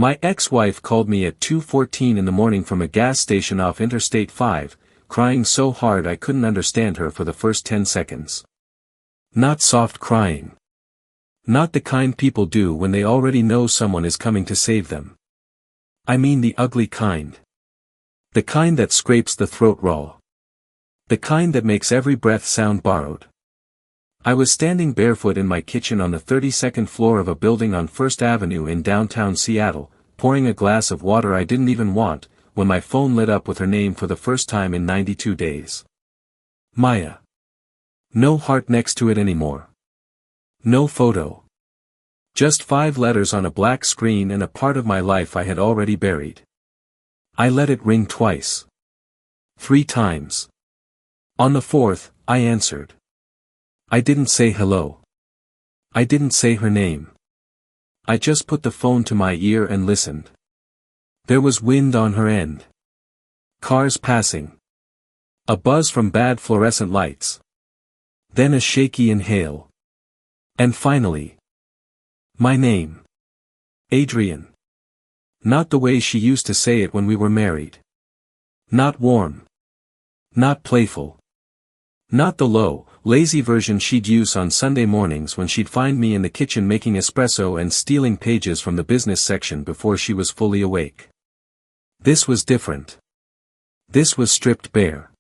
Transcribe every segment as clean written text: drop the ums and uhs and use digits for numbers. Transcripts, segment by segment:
My ex-wife called me at 2:14 in the morning from a gas station off Interstate 5, crying so hard I couldn't understand her for the first 10 seconds. Not soft crying. Not the kind people do when they already know someone is coming to save them. I mean the ugly kind. The kind that scrapes the throat raw. The kind that makes every breath sound borrowed. I was standing barefoot in my kitchen on the 32nd floor of a building on First Avenue in downtown Seattle, pouring a glass of water I didn't even want, when my phone lit up with her name for the first time in 92 days. Maya. No heart next to it anymore. No photo. Just 5 letters on a black screen and a part of my life I had already buried. I let it ring twice. 3 times. On the 4th, I answered. I didn't say hello. I didn't say her name. I just put the phone to my ear and listened. There was wind on her end. Cars passing. A buzz from bad fluorescent lights. Then a shaky inhale. And finally. My name. Adrian. Not the way she used to say it when we were married. Not warm. Not playful. Not the low, lazy version she'd use on Sunday mornings when she'd find me in the kitchen making espresso and stealing pages from the business section before she was fully awake. This was different. This was stripped bare.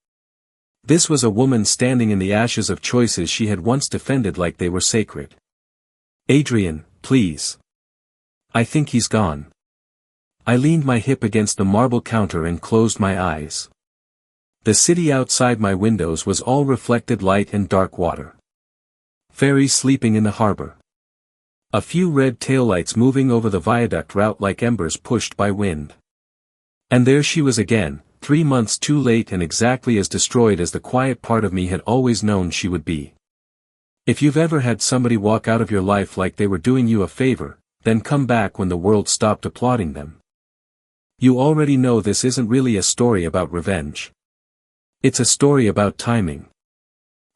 This was a woman standing in the ashes of choices she had once defended like they were sacred. Adrian, please. I think he's gone. I leaned my hip against the marble counter and closed my eyes. The city outside my windows was all reflected light and dark water. Ferries sleeping in the harbor. A few red taillights moving over the viaduct route like embers pushed by wind. And there she was again, 3 months too late and exactly as destroyed as the quiet part of me had always known she would be. If you've ever had somebody walk out of your life like they were doing you a favor, then come back when the world stopped applauding them. You already know this isn't really a story about revenge. It's a story about timing.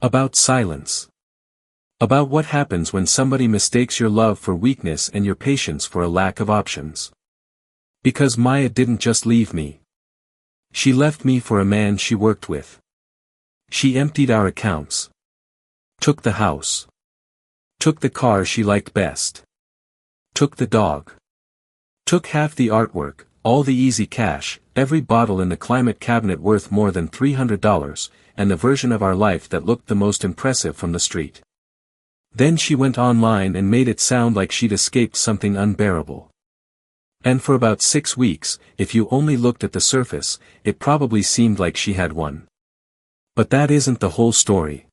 About silence. About what happens when somebody mistakes your love for weakness and your patience for a lack of options. Because Maya didn't just leave me. She left me for a man she worked with. She emptied our accounts. Took the house. Took the car she liked best. Took the dog. Took half the artwork, all the easy cash, every bottle in the climate cabinet worth more than $300, and the version of our life that looked the most impressive from the street. Then she went online and made it sound like she'd escaped something unbearable. And for about 6 weeks, if you only looked at the surface, it probably seemed like she had won. But that isn't the whole story.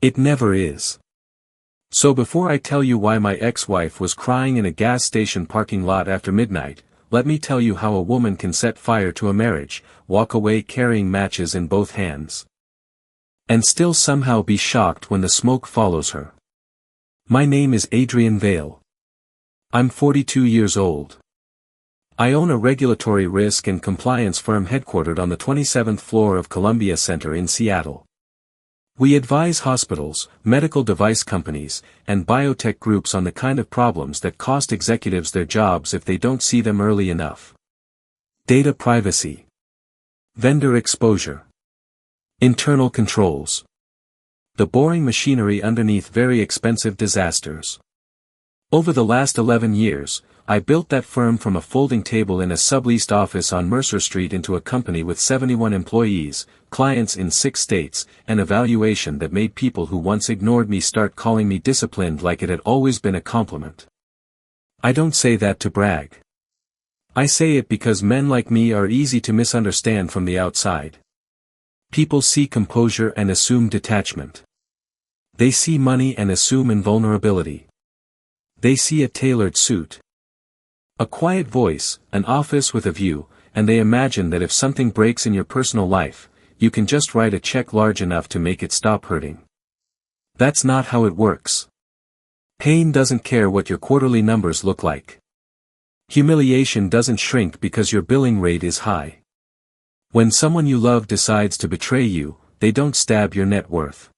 It never is. So before I tell you why my ex-wife was crying in a gas station parking lot after midnight, let me tell you how a woman can set fire to a marriage, walk away carrying matches in both hands, and still somehow be shocked when the smoke follows her. My name is Adrian Vale. I'm 42 years old. I own a regulatory risk and compliance firm headquartered on the 27th floor of Columbia Center in Seattle. We advise hospitals, medical device companies, and biotech groups on the kind of problems that cost executives their jobs if they don't see them early enough. Data privacy. Vendor exposure. Internal controls. The boring machinery underneath very expensive disasters. Over the last 11 years, I built that firm from a folding table in a subleased office on Mercer Street into a company with 71 employees, clients in 6 states, and a valuation that made people who once ignored me start calling me disciplined like it had always been a compliment. I don't say that to brag. I say it because men like me are easy to misunderstand from the outside. People see composure and assume detachment. They see money and assume invulnerability. They see a tailored suit, a quiet voice, an office with a view, and they imagine that if something breaks in your personal life, you can just write a check large enough to make it stop hurting. That's not how it works. Pain doesn't care what your quarterly numbers look like. Humiliation doesn't shrink because your billing rate is high. When someone you love decides to betray you, they don't stab your net worth.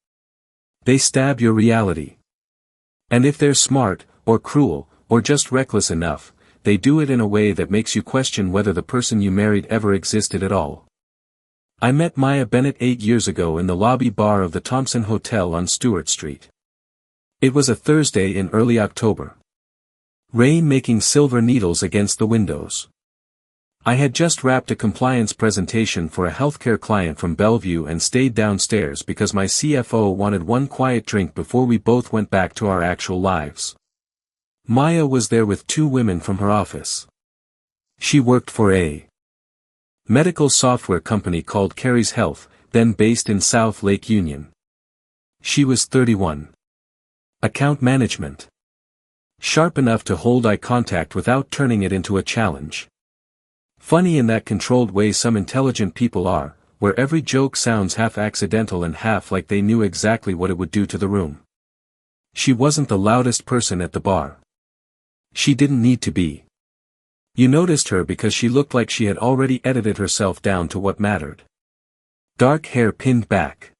They stab your reality. And if they're smart, or cruel, or just reckless enough, they do it in a way that makes you question whether the person you married ever existed at all. I met Maya Bennett 8 years ago in the lobby bar of the Thompson Hotel on Stewart Street. It was a Thursday in early October. Rain making silver needles against the windows. I had just wrapped a compliance presentation for a healthcare client from Bellevue and stayed downstairs because my CFO wanted one quiet drink before we both went back to our actual lives. Maya was there with 2 women from her office. She worked for a medical software company called Carey's Health, then based in South Lake Union. She was 31. Account management. Sharp enough to hold eye contact without turning it into a challenge. Funny in that controlled way some intelligent people are, where every joke sounds half accidental and half like they knew exactly what it would do to the room. She wasn't the loudest person at the bar. She didn't need to be. You noticed her because she looked like she had already edited herself down to what mattered. Dark hair pinned back.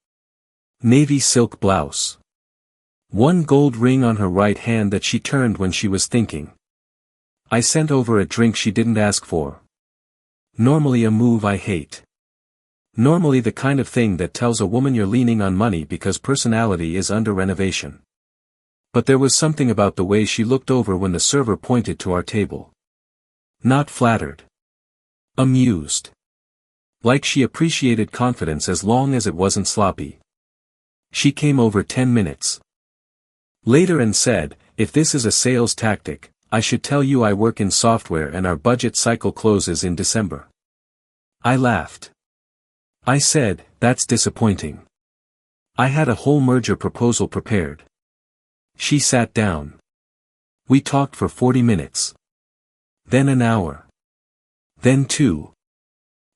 Navy silk blouse. One gold ring on her right hand that she turned when she was thinking. I sent over a drink she didn't ask for. Normally a move I hate. Normally the kind of thing that tells a woman you're leaning on money because personality is under renovation. But there was something about the way she looked over when the server pointed to our table. Not flattered. Amused. Like she appreciated confidence as long as it wasn't sloppy. She came over 10 minutes later and said, "If this is a sales tactic, I should tell you I work in software and our budget cycle closes in December." I laughed. I said, "That's disappointing. I had a whole merger proposal prepared." She sat down. We talked for 40 minutes. Then an hour. Then 2.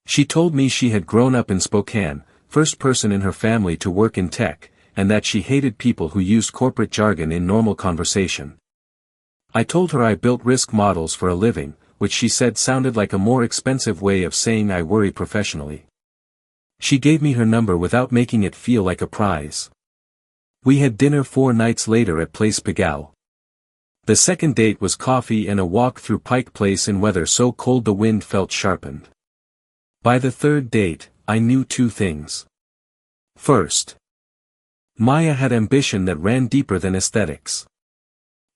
She told me she had grown up in Spokane, first person in her family to work in tech, and that she hated people who used corporate jargon in normal conversation. I told her I built risk models for a living, which she said sounded like a more expensive way of saying I worry professionally. She gave me her number without making it feel like a prize. We had dinner 4 nights later at Place Pigalle. The second date was coffee and a walk through Pike Place in weather so cold the wind felt sharpened. By the third date, I knew 2 things. First, Maya had ambition that ran deeper than aesthetics.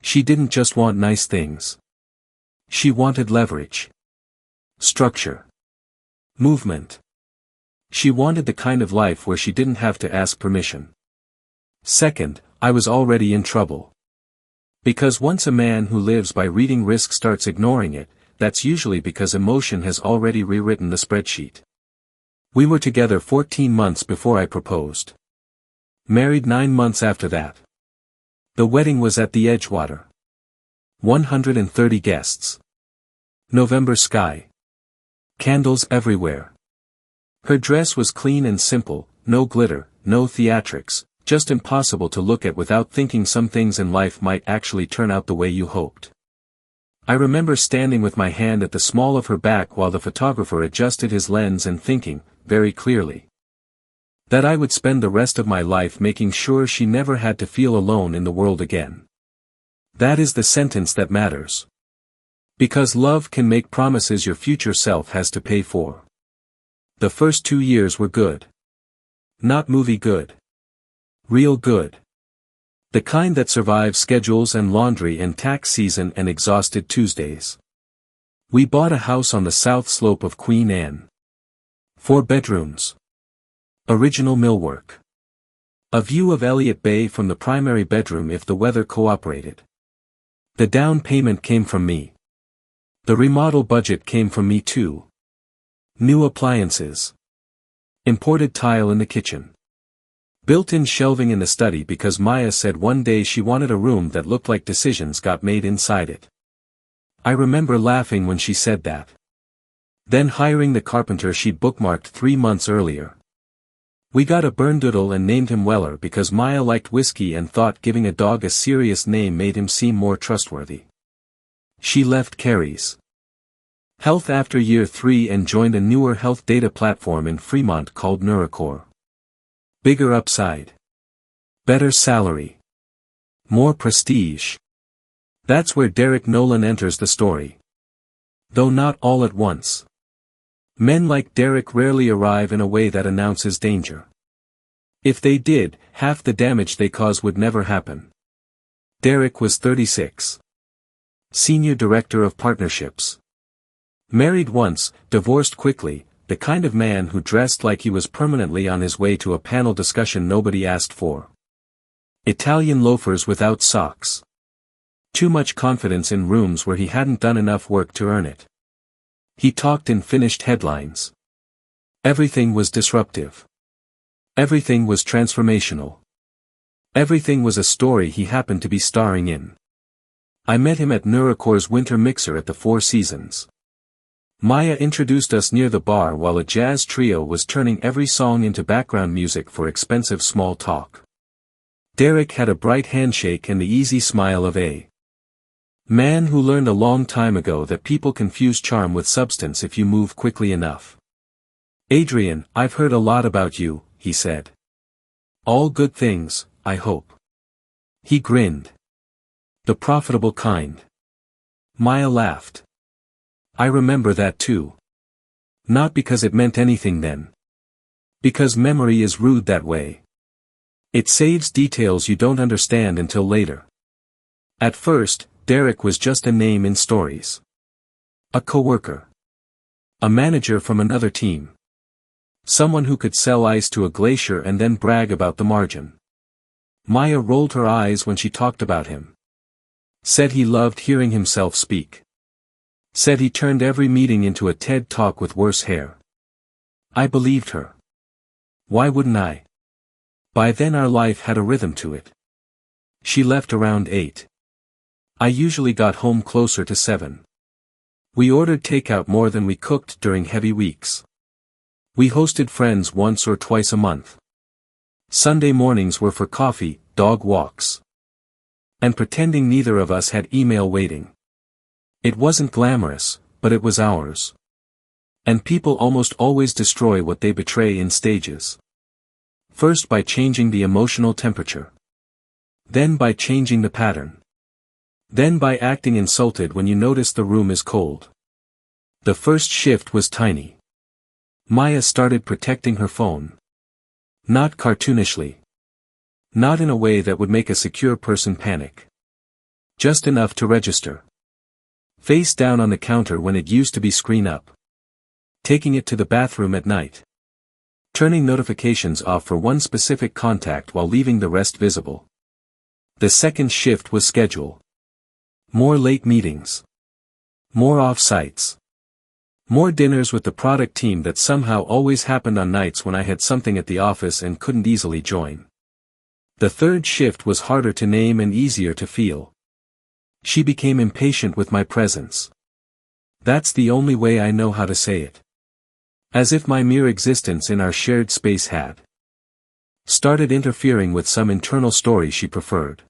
She didn't just want nice things. She wanted leverage. Structure. Movement. She wanted the kind of life where she didn't have to ask permission. Second, I was already in trouble. Because once a man who lives by reading risk starts ignoring it, that's usually because emotion has already rewritten the spreadsheet. We were together 14 months before I proposed. Married 9 months after that. The wedding was at the Edgewater. 130 guests. November sky. Candles everywhere. Her dress was clean and simple, no glitter, no theatrics, just impossible to look at without thinking some things in life might actually turn out the way you hoped. I remember standing with my hand at the small of her back while the photographer adjusted his lens and thinking, very clearly, that I would spend the rest of my life making sure she never had to feel alone in the world again. That is the sentence that matters. Because love can make promises your future self has to pay for. The first 2 years were good. Not movie good. Real good. The kind that survives schedules and laundry and tax season and exhausted Tuesdays. We bought a house on the south slope of Queen Anne. 4 bedrooms. Original millwork. A view of Elliott Bay from the primary bedroom if the weather cooperated. The down payment came from me. The remodel budget came from me too. New appliances. Imported tile in the kitchen. Built-in shelving in the study because Maya said one day she wanted a room that looked like decisions got made inside it. I remember laughing when she said that. Then hiring the carpenter she'd bookmarked 3 months earlier. We got a Berndoodle and named him Weller because Maya liked whiskey and thought giving a dog a serious name made him seem more trustworthy. She left Carey's Health after year 3 and joined a newer health data platform in Fremont called Neurocore. Bigger upside. Better salary. More prestige. That's where Derek Nolan enters the story. Though not all at once. Men like Derek rarely arrive in a way that announces danger. If they did, half the damage they cause would never happen. Derek was 36. Senior Director of Partnerships. Married once, divorced quickly, the kind of man who dressed like he was permanently on his way to a panel discussion nobody asked for. Italian loafers without socks. Too much confidence in rooms where he hadn't done enough work to earn it. He talked in finished headlines. Everything was disruptive. Everything was transformational. Everything was a story he happened to be starring in. I met him at Nuracor's Winter Mixer at the Four Seasons. Maya introduced us near the bar while a jazz trio was turning every song into background music for expensive small talk. Derek had a bright handshake and the easy smile of a man who learned a long time ago that people confuse charm with substance if you move quickly enough. "Adrian, I've heard a lot about you," he said. "All good things, I hope." He grinned. "The profitable kind." Maya laughed. "I remember that too. Not because it meant anything then. Because memory is rude that way. It saves details you don't understand until later." At first, Derek was just a name in stories. A coworker. A manager from another team. Someone who could sell ice to a glacier and then brag about the margin. Maya rolled her eyes when she talked about him. Said he loved hearing himself speak. Said he turned every meeting into a TED Talk with worse hair. I believed her. Why wouldn't I? By then our life had a rhythm to it. She left around 8. I usually got home closer to 7. We ordered takeout more than we cooked during heavy weeks. We hosted friends once or twice a month. Sunday mornings were for coffee, dog walks. And pretending neither of us had email waiting. It wasn't glamorous, but it was ours. And people almost always destroy what they betray in stages. First by changing the emotional temperature. Then by changing the pattern. Then by acting insulted when you notice the room is cold. The first shift was tiny. Maya started protecting her phone. Not cartoonishly. Not in a way that would make a secure person panic. Just enough to register. Face down on the counter when it used to be screen up. Taking it to the bathroom at night. Turning notifications off for one specific contact while leaving the rest visible. The second shift was schedule. More late meetings. More off-sites. More dinners with the product team that somehow always happened on nights when I had something at the office and couldn't easily join. The third shift was harder to name and easier to feel. She became impatient with my presence. That's the only way I know how to say it. As if my mere existence in our shared space had started interfering with some internal story she preferred.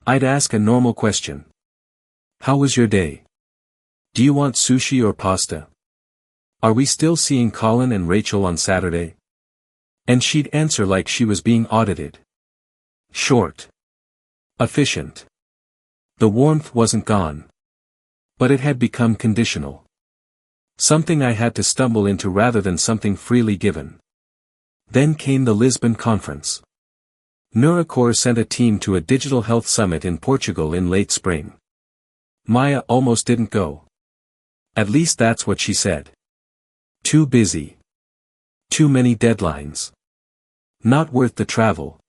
I'd ask a normal question. How was your day? Do you want sushi or pasta? Are we still seeing Colin and Rachel on Saturday? And she'd answer like she was being audited. Short. Efficient. The warmth wasn't gone. But it had become conditional. Something I had to stumble into rather than something freely given. Then came the Lisbon conference. Nuracor sent a team to a digital health summit in Portugal in late spring. Maya almost didn't go. At least that's what she said. Too busy. Too many deadlines. Not worth the travel.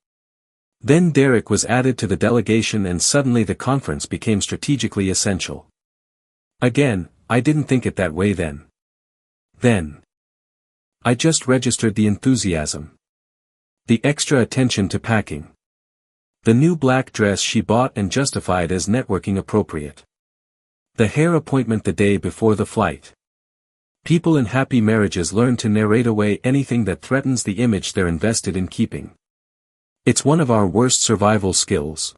Then Derek was added to the delegation and suddenly the conference became strategically essential. Again, I didn't think it that way then. I just registered the enthusiasm. The extra attention to packing. The new black dress she bought and justified as networking appropriate. The hair appointment the day before the flight. People in happy marriages learn to narrate away anything that threatens the image they're invested in keeping. It's one of our worst survival skills.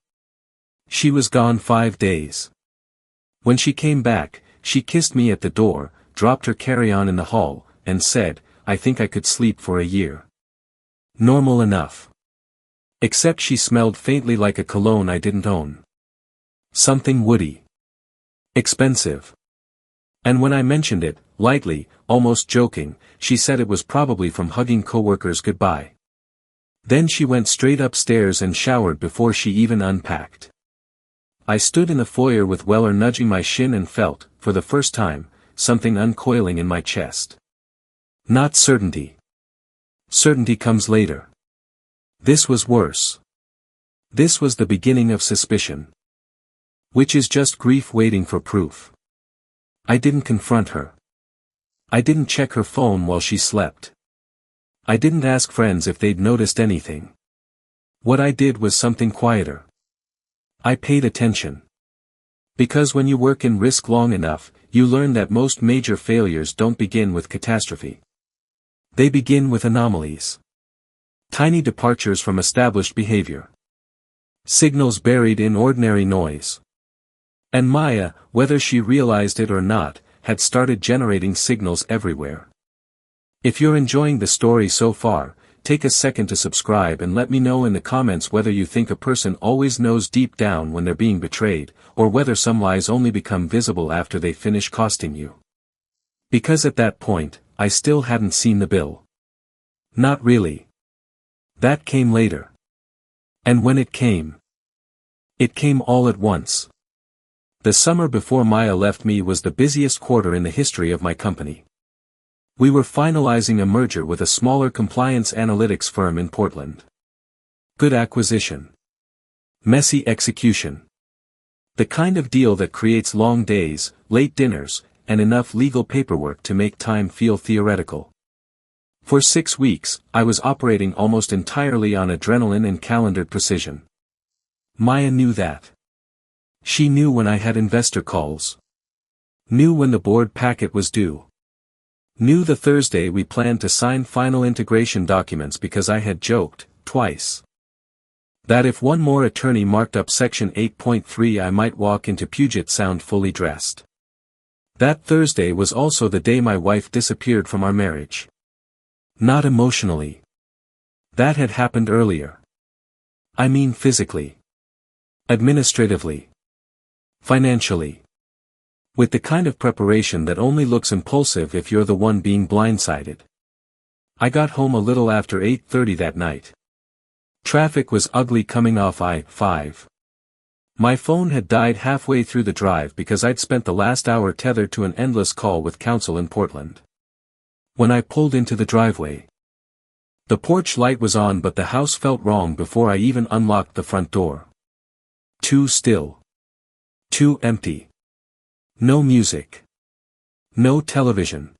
She was gone 5 days. When she came back, she kissed me at the door, dropped her carry-on in the hall, and said, I think I could sleep for a year. Normal enough. Except she smelled faintly like a cologne I didn't own. Something woody. Expensive. And when I mentioned it, lightly, almost joking, she said it was probably from hugging coworkers goodbye. Then she went straight upstairs and showered before she even unpacked. I stood in the foyer with Weller nudging my shin and felt, for the first time, something uncoiling in my chest. Not certainty. Certainty comes later. This was worse. This was the beginning of suspicion. Which is just grief waiting for proof. I didn't confront her. I didn't check her phone while she slept. I didn't ask friends if they'd noticed anything. What I did was something quieter. I paid attention. Because when you work in risk long enough, you learn that most major failures don't begin with catastrophe. They begin with anomalies. Tiny departures from established behavior. Signals buried in ordinary noise. And Maya, whether she realized it or not, had started generating signals everywhere. If you're enjoying the story so far, take a second to subscribe and let me know in the comments whether you think a person always knows deep down when they're being betrayed, or whether some lies only become visible after they finish costing you. Because at that point, I still hadn't seen the bill. Not really. That came later. And when it came all at once. The summer before Maya left me was the busiest quarter in the history of my company. We were finalizing a merger with a smaller compliance analytics firm in Portland. Good acquisition. Messy execution. The kind of deal that creates long days, late dinners, and enough legal paperwork to make time feel theoretical. For 6 weeks, I was operating almost entirely on adrenaline and calendared precision. Maya knew that. She knew when I had investor calls. Knew when the board packet was due. Knew the Thursday we planned to sign final integration documents because I had joked, twice, that if one more attorney marked up Section 8.3 I might walk into Puget Sound fully dressed. That Thursday was also the day my wife disappeared from our marriage. Not emotionally. That had happened earlier. I mean physically. Administratively. Financially. With the kind of preparation that only looks impulsive if you're the one being blindsided. I got home a little after 8:30 that night. Traffic was ugly coming off I-5. My phone had died halfway through the drive because I'd spent the last hour tethered to an endless call with counsel in Portland. When I pulled into the driveway, the porch light was on but the house felt wrong before I even unlocked the front door. Too still. Too empty. No music. No television.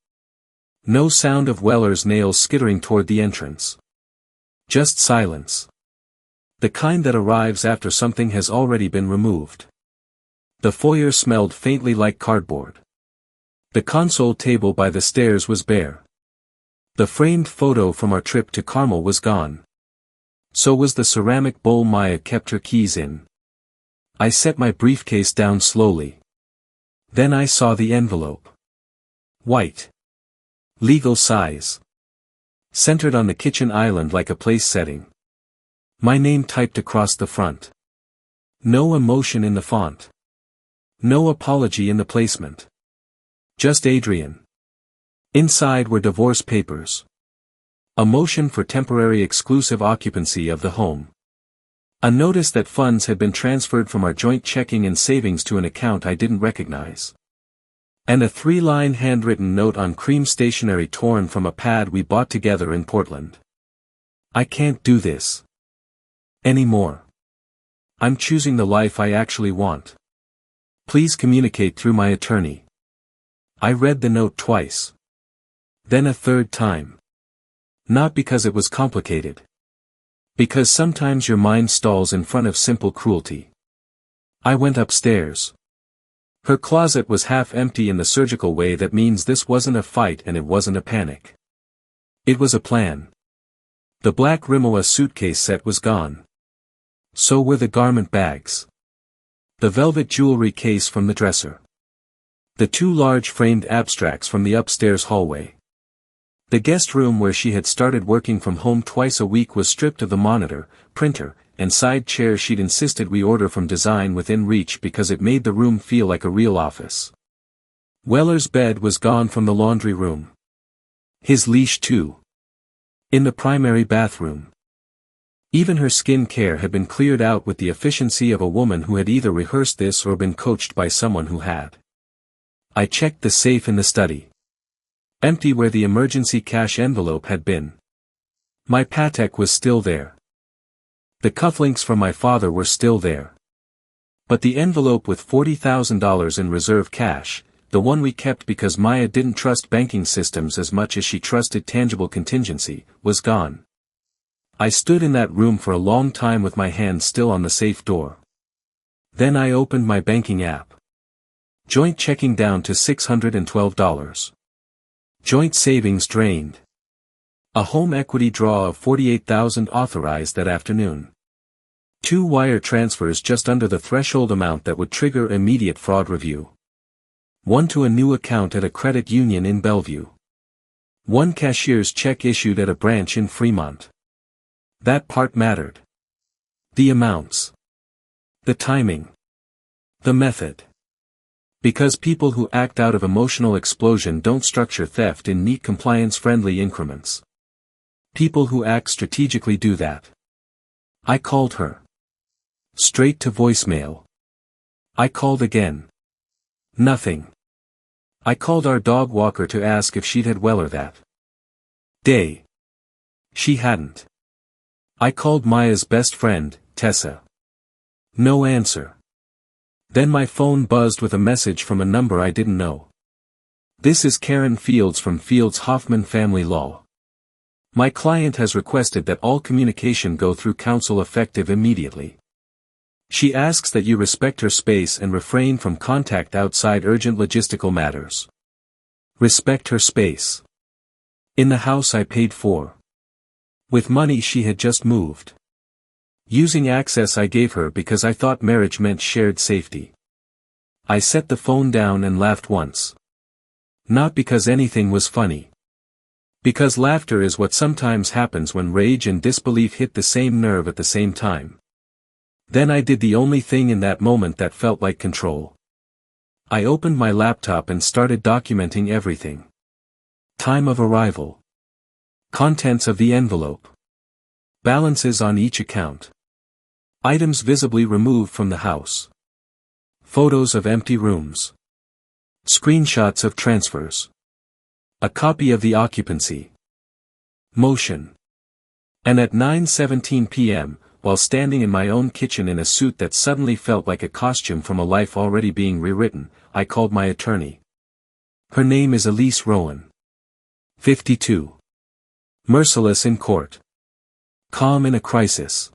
No sound of Weller's nails skittering toward the entrance. Just silence. The kind that arrives after something has already been removed. The foyer smelled faintly like cardboard. The console table by the stairs was bare. The framed photo from our trip to Carmel was gone. So was the ceramic bowl Maya kept her keys in. I set my briefcase down slowly. Then I saw the envelope. White. Legal size. Centered on the kitchen island like a place setting. My name typed across the front. No emotion in the font. No apology in the placement. Just Adrian. Inside were divorce papers. A motion for temporary exclusive occupancy of the home. A notice that funds had been transferred from our joint checking and savings to an account I didn't recognize. And a 3-line handwritten note on cream stationery torn from a pad we bought together in Portland. I can't do this anymore. I'm choosing the life I actually want. Please communicate through my attorney. I read the note twice. Then a third time. Not because it was complicated. Because sometimes your mind stalls in front of simple cruelty. I went upstairs. Her closet was half empty in the surgical way that means this wasn't a fight and it wasn't a panic. It was a plan. The black Rimowa suitcase set was gone. So were the garment bags. The velvet jewelry case from the dresser. The 2 large framed abstracts from the upstairs hallway. The guest room where she had started working from home twice a week was stripped of the monitor, printer, and side chair she'd insisted we order from Design Within Reach because it made the room feel like a real office. Weller's bed was gone from the laundry room. His leash too. In the primary bathroom. Even her skin care had been cleared out with the efficiency of a woman who had either rehearsed this or been coached by someone who had. I checked the safe in the study. Empty where the emergency cash envelope had been. My Patek was still there. The cufflinks from my father were still there. But the envelope with $40,000 in reserve cash, the one we kept because Maya didn't trust banking systems as much as she trusted tangible contingency, was gone. I stood in that room for a long time with my hand still on the safe door. Then I opened my banking app. Joint checking down to $612. Joint savings drained. A home equity draw of $48,000 authorized that afternoon. 2 wire transfers just under the threshold amount that would trigger immediate fraud review. 1 to a new account at a credit union in Bellevue. 1 cashier's check issued at a branch in Fremont. That part mattered. The amounts. The timing. The method. Because people who act out of emotional explosion don't structure theft in neat compliance-friendly increments. People who act strategically do that. I called her. Straight to voicemail. I called again. Nothing. I called our dog Walker to ask if she'd had Weller that day. She hadn't. I called Maya's best friend, Tessa. No answer. Then my phone buzzed with a message from a number I didn't know. This is Karen Fields from Fields Hoffman Family Law. My client has requested that all communication go through counsel effective immediately. She asks that you respect her space and refrain from contact outside urgent logistical matters. Respect her space. In the house I paid for. With money she had just moved. Using access I gave her because I thought marriage meant shared safety. I set the phone down and laughed once. Not because anything was funny. Because laughter is what sometimes happens when rage and disbelief hit the same nerve at the same time. Then I did the only thing in that moment that felt like control. I opened my laptop and started documenting everything. Time of arrival. Contents of the envelope. Balances on each account. Items visibly removed from the house. Photos of empty rooms. Screenshots of transfers. A copy of the occupancy. Motion. And at 9:17 p.m., while standing in my own kitchen in a suit that suddenly felt like a costume from a life already being rewritten, I called my attorney. Her name is Elise Rowan. 52. Merciless in court. Calm in a crisis.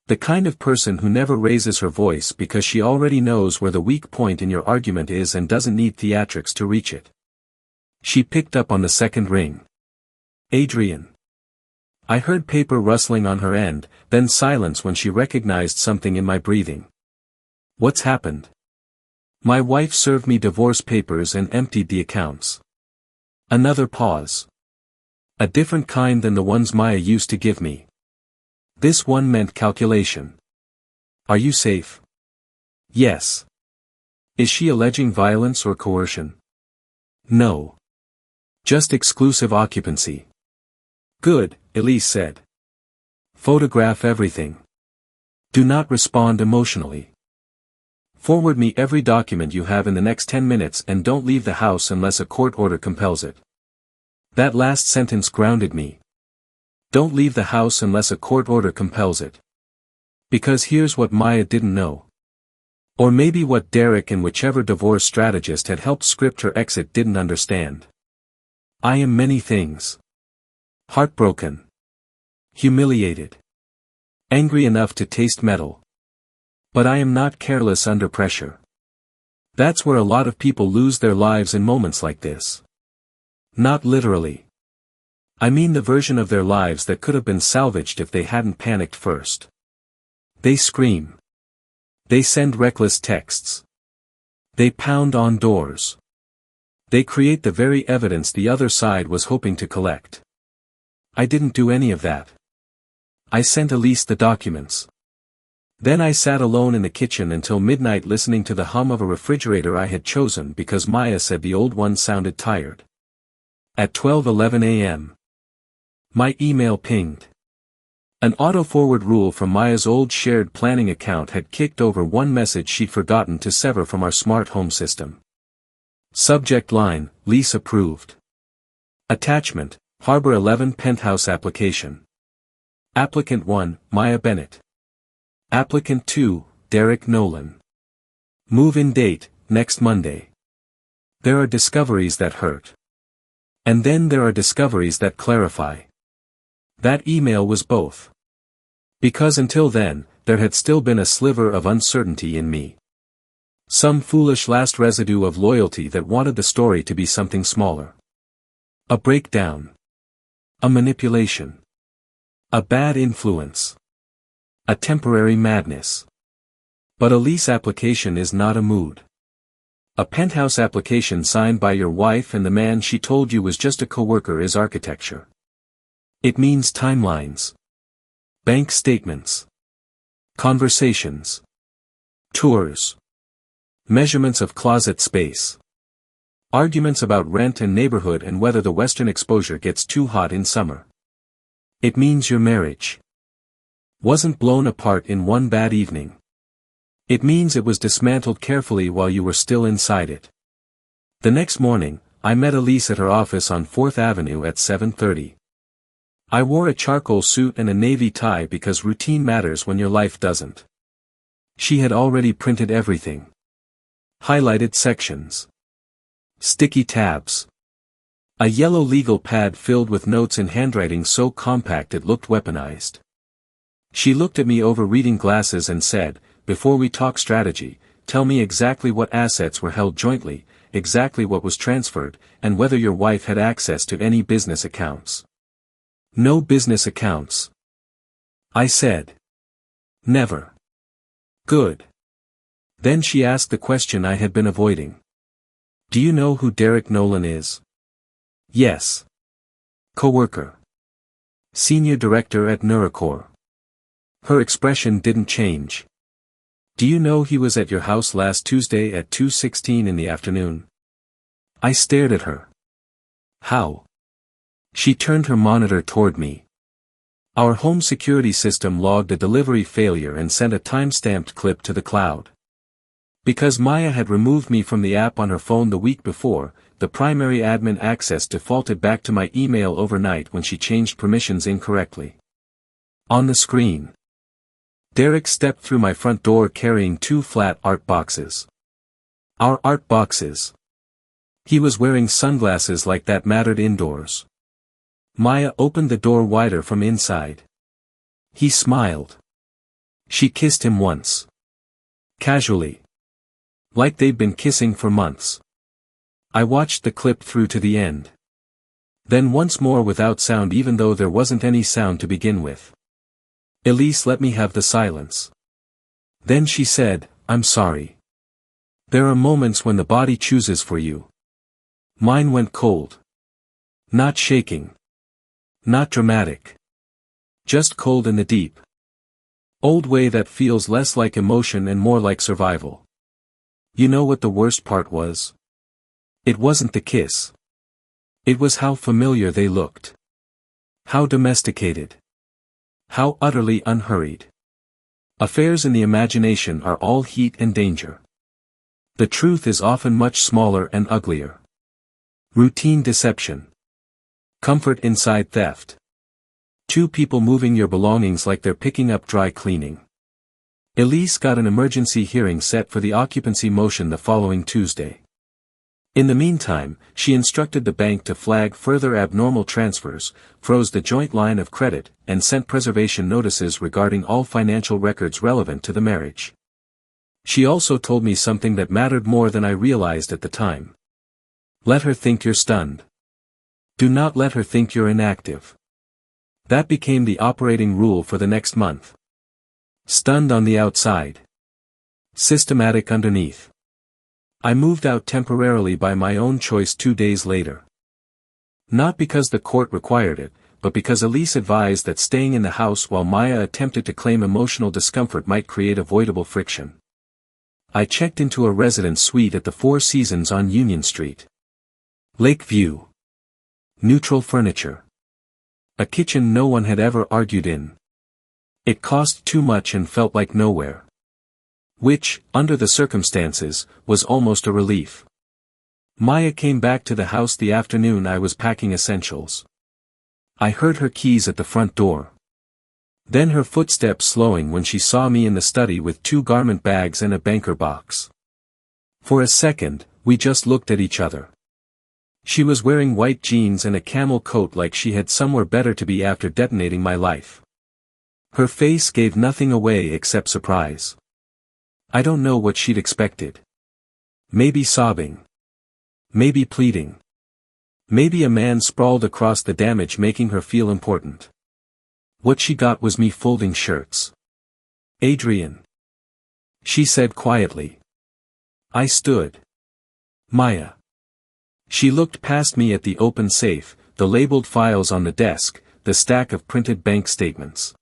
The kind of person who never raises her voice because she already knows where the weak point in your argument is and doesn't need theatrics to reach it. She picked up on the second ring. Adrian. I heard paper rustling on her end, then silence when she recognized something in my breathing. What's happened? My wife served me divorce papers and emptied the accounts. Another pause. A different kind than the ones Maya used to give me. This one meant calculation. Are you safe? Yes. Is she alleging violence or coercion? No. Just exclusive occupancy. Good, Elise said. Photograph everything. Do not respond emotionally. Forward me every document you have in the next 10 minutes and don't leave the house unless a court order compels it. That last sentence grounded me. Don't leave the house unless a court order compels it. Because here's what Maya didn't know. Or maybe what Derek and whichever divorce strategist had helped script her exit didn't understand. I am many things. Heartbroken. Humiliated. Angry enough to taste metal. But I am not careless under pressure. That's where a lot of people lose their lives in moments like this. Not literally. I mean the version of their lives that could have been salvaged if they hadn't panicked first. They scream. They send reckless texts. They pound on doors. They create the very evidence the other side was hoping to collect. I didn't do any of that. I sent Elise the documents. Then I sat alone in the kitchen until midnight listening to the hum of a refrigerator I had chosen because Maya said the old one sounded tired. At 12:11 a.m. my email pinged. An auto-forward rule from Maya's old shared planning account had kicked over one message she'd forgotten to sever from our smart home system. Subject line, lease approved. Attachment, Harbor 11 penthouse application. Applicant 1, Maya Bennett. Applicant 2, Derek Nolan. Move-in date, next Monday. There are discoveries that hurt. And then there are discoveries that clarify. That email was both. Because until then, there had still been a sliver of uncertainty in me. Some foolish last residue of loyalty that wanted the story to be something smaller. A breakdown. A manipulation. A bad influence. A temporary madness. But a lease application is not a mood. A penthouse application signed by your wife and the man she told you was just a coworker is architecture. It means timelines. Bank statements. Conversations. Tours. Measurements of closet space. Arguments about rent and neighborhood and whether the western exposure gets too hot in summer. It means your marriage wasn't blown apart in one bad evening. It means it was dismantled carefully while you were still inside it. The next morning, I met Elise at her office on 4th Avenue at 7:30. I wore a charcoal suit and a navy tie because routine matters when your life doesn't. She had already printed everything. Highlighted sections. Sticky tabs. A yellow legal pad filled with notes in handwriting so compact it looked weaponized. She looked at me over reading glasses and said, "Before we talk strategy, tell me exactly what assets were held jointly, exactly what was transferred, and whether your wife had access to any business accounts." "No business accounts," I said. "Never." "Good." Then she asked the question I had been avoiding. "Do you know who Derek Nolan is?" "Yes." "Coworker. Senior director at Neurocore." Her expression didn't change. "Do you know he was at your house last Tuesday at 2:16 in the afternoon?" I stared at her. "How?" She turned her monitor toward me. Our home security system logged a delivery failure and sent a time-stamped clip to the cloud. Because Maya had removed me from the app on her phone the week before, the primary admin access defaulted back to my email overnight when she changed permissions incorrectly. On the screen, Derek stepped through my front door carrying 2 flat art boxes. Our art boxes. He was wearing sunglasses like that mattered indoors. Maya opened the door wider from inside. He smiled. She kissed him once. Casually. Like they'd been kissing for months. I watched the clip through to the end. Then once more without sound even though there wasn't any sound to begin with. Elise let me have the silence. Then she said, "I'm sorry. There are moments when the body chooses for you." Mine went cold. Not shaking. Not dramatic. Just cold in the deep. Old way that feels less like emotion and more like survival. You know what the worst part was? It wasn't the kiss. It was how familiar they looked. How domesticated. How utterly unhurried. Affairs in the imagination are all heat and danger. The truth is often much smaller and uglier. Routine deception. Comfort inside theft. 2 people moving your belongings like they're picking up dry cleaning. Elise got an emergency hearing set for the occupancy motion the following Tuesday. In the meantime, she instructed the bank to flag further abnormal transfers, froze the joint line of credit, and sent preservation notices regarding all financial records relevant to the marriage. She also told me something that mattered more than I realized at the time. Let her think you're stunned. Do not let her think you're inactive. That became the operating rule for the next month. Stunned on the outside. Systematic underneath. I moved out temporarily by my own choice 2 days later. Not because the court required it, but because Elise advised that staying in the house while Maya attempted to claim emotional discomfort might create avoidable friction. I checked into a residence suite at the Four Seasons on Union Street. Lake view. Neutral furniture. A kitchen no one had ever argued in. It cost too much and felt like nowhere. Which, under the circumstances, was almost a relief. Maya came back to the house the afternoon I was packing essentials. I heard her keys at the front door. Then her footsteps slowing when she saw me in the study with 2 garment bags and a banker box. For a second, we just looked at each other. She was wearing white jeans and a camel coat like she had somewhere better to be after detonating my life. Her face gave nothing away except surprise. I don't know what she'd expected. Maybe sobbing. Maybe pleading. Maybe a man sprawled across the damage making her feel important. What she got was me folding shirts. Adrian. She said quietly. I stood. Maya. She looked past me at the open safe, the labeled files on the desk, the stack of printed bank statements.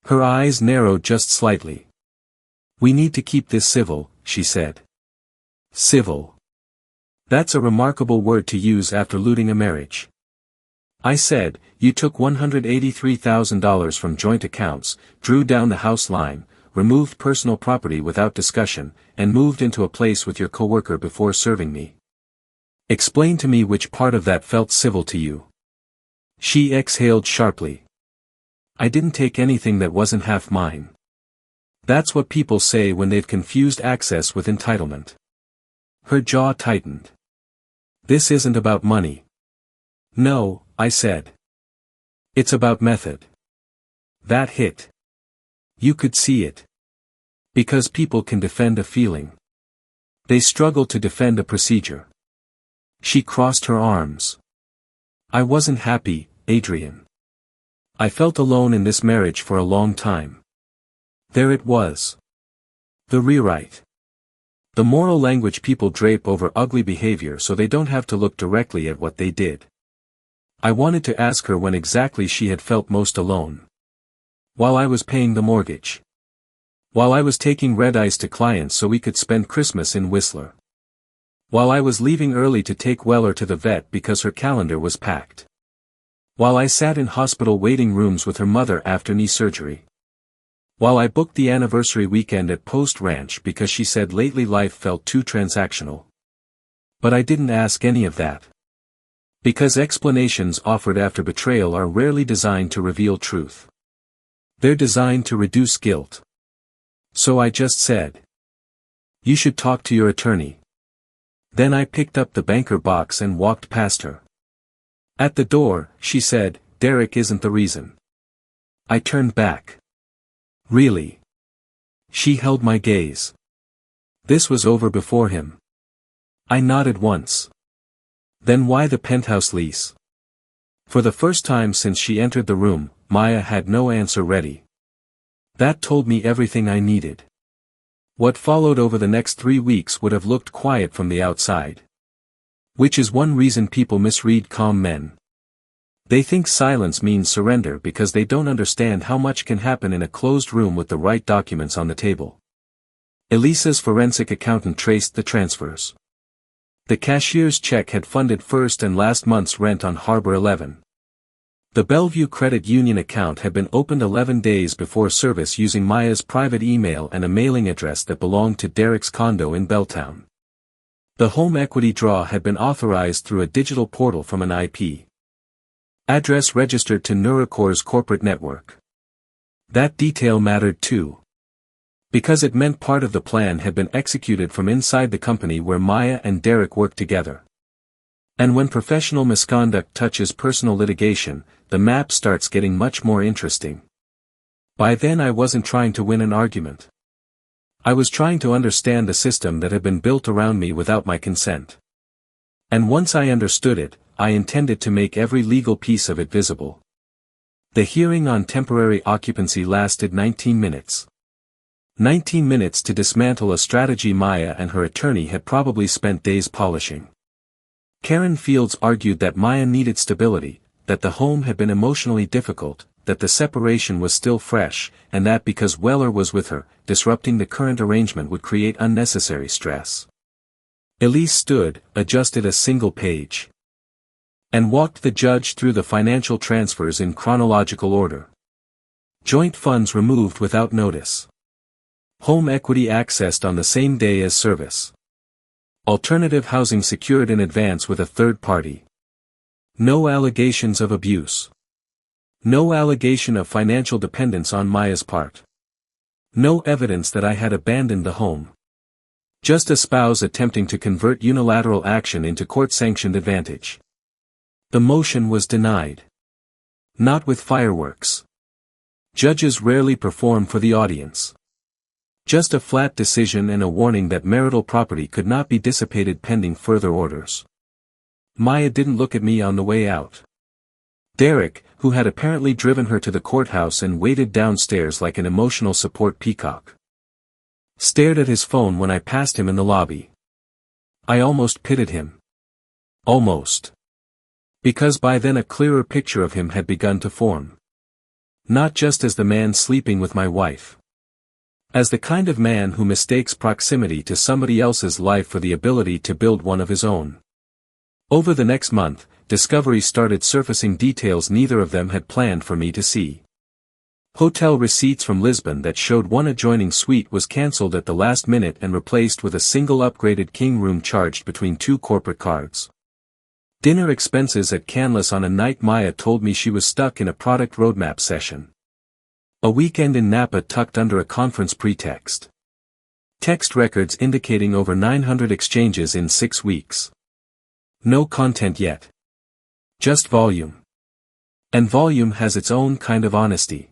Her eyes narrowed just slightly. We need to keep this civil, she said. Civil. That's a remarkable word to use after looting a marriage. I said, you took $183,000 from joint accounts, drew down the house line, removed personal property without discussion, and moved into a place with your coworker before serving me. Explain to me which part of that felt civil to you. She exhaled sharply. I didn't take anything that wasn't half mine. That's what people say when they've confused access with entitlement. Her jaw tightened. This isn't about money. No, I said. It's about method. That hit. You could see it. Because people can defend a feeling. They struggle to defend a procedure. She crossed her arms. I wasn't happy, Adrian. I felt alone in this marriage for a long time. There it was. The rewrite. The moral language people drape over ugly behavior so they don't have to look directly at what they did. I wanted to ask her when exactly she had felt most alone. While I was paying the mortgage. While I was taking red ice to clients so we could spend Christmas in Whistler. While I was leaving early to take Weller to the vet because her calendar was packed. While I sat in hospital waiting rooms with her mother after knee surgery. While I booked the anniversary weekend at Post Ranch because she said lately life felt too transactional. But I didn't ask any of that. Because explanations offered after betrayal are rarely designed to reveal truth. They're designed to reduce guilt. So I just said. You should talk to your attorney. Then I picked up the banker box and walked past her. At the door, she said, Derek isn't the reason. I turned back. Really? She held my gaze. This was over before him. I nodded once. Then why the penthouse lease? For the first time since she entered the room, Maya had no answer ready. That told me everything I needed. What followed over the next 3 weeks would have looked quiet from the outside. Which is one reason people misread calm men. They think silence means surrender because they don't understand how much can happen in a closed room with the right documents on the table. Elisa's forensic accountant traced the transfers. The cashier's check had funded first and last month's rent on Harbor 11. The Bellevue Credit Union account had been opened 11 days before service using Maya's private email and a mailing address that belonged to Derek's condo in Belltown. The home equity draw had been authorized through a digital portal from an IP address registered to Nuracor's corporate network. That detail mattered too. Because it meant part of the plan had been executed from inside the company where Maya and Derek worked together. And when professional misconduct touches personal litigation, the map starts getting much more interesting. By then I wasn't trying to win an argument. I was trying to understand the system that had been built around me without my consent. And once I understood it, I intended to make every legal piece of it visible. The hearing on temporary occupancy lasted 19 minutes. 19 minutes to dismantle a strategy Maya and her attorney had probably spent days polishing. Karen Fields argued that Maya needed stability, that the home had been emotionally difficult, that the separation was still fresh, and that because Weller was with her, disrupting the current arrangement would create unnecessary stress. Elise stood, adjusted a single page, and walked the judge through the financial transfers in chronological order. Joint funds removed without notice. Home equity accessed on the same day as service. Alternative housing secured in advance with a third party. No allegations of abuse. No allegation of financial dependence on Maya's part. No evidence that I had abandoned the home. Just a spouse attempting to convert unilateral action into court-sanctioned advantage. The motion was denied. Not with fireworks. Judges rarely perform for the audience. Just a flat decision and a warning that marital property could not be dissipated pending further orders. Maya didn't look at me on the way out. Derek, who had apparently driven her to the courthouse and waited downstairs like an emotional support peacock, stared at his phone when I passed him in the lobby. I almost pitied him. Almost. Because by then a clearer picture of him had begun to form. Not just as the man sleeping with my wife. As the kind of man who mistakes proximity to somebody else's life for the ability to build one of his own. Over the next month, discoveries started surfacing details neither of them had planned for me to see. Hotel receipts from Lisbon that showed one adjoining suite was cancelled at the last minute and replaced with a single upgraded king room charged between two corporate cards. Dinner expenses at Canlis on a night Maya told me she was stuck in a product roadmap session. A weekend in Napa tucked under a conference pretext. Text records indicating over 900 exchanges in 6 weeks. No content yet. Just volume. And volume has its own kind of honesty.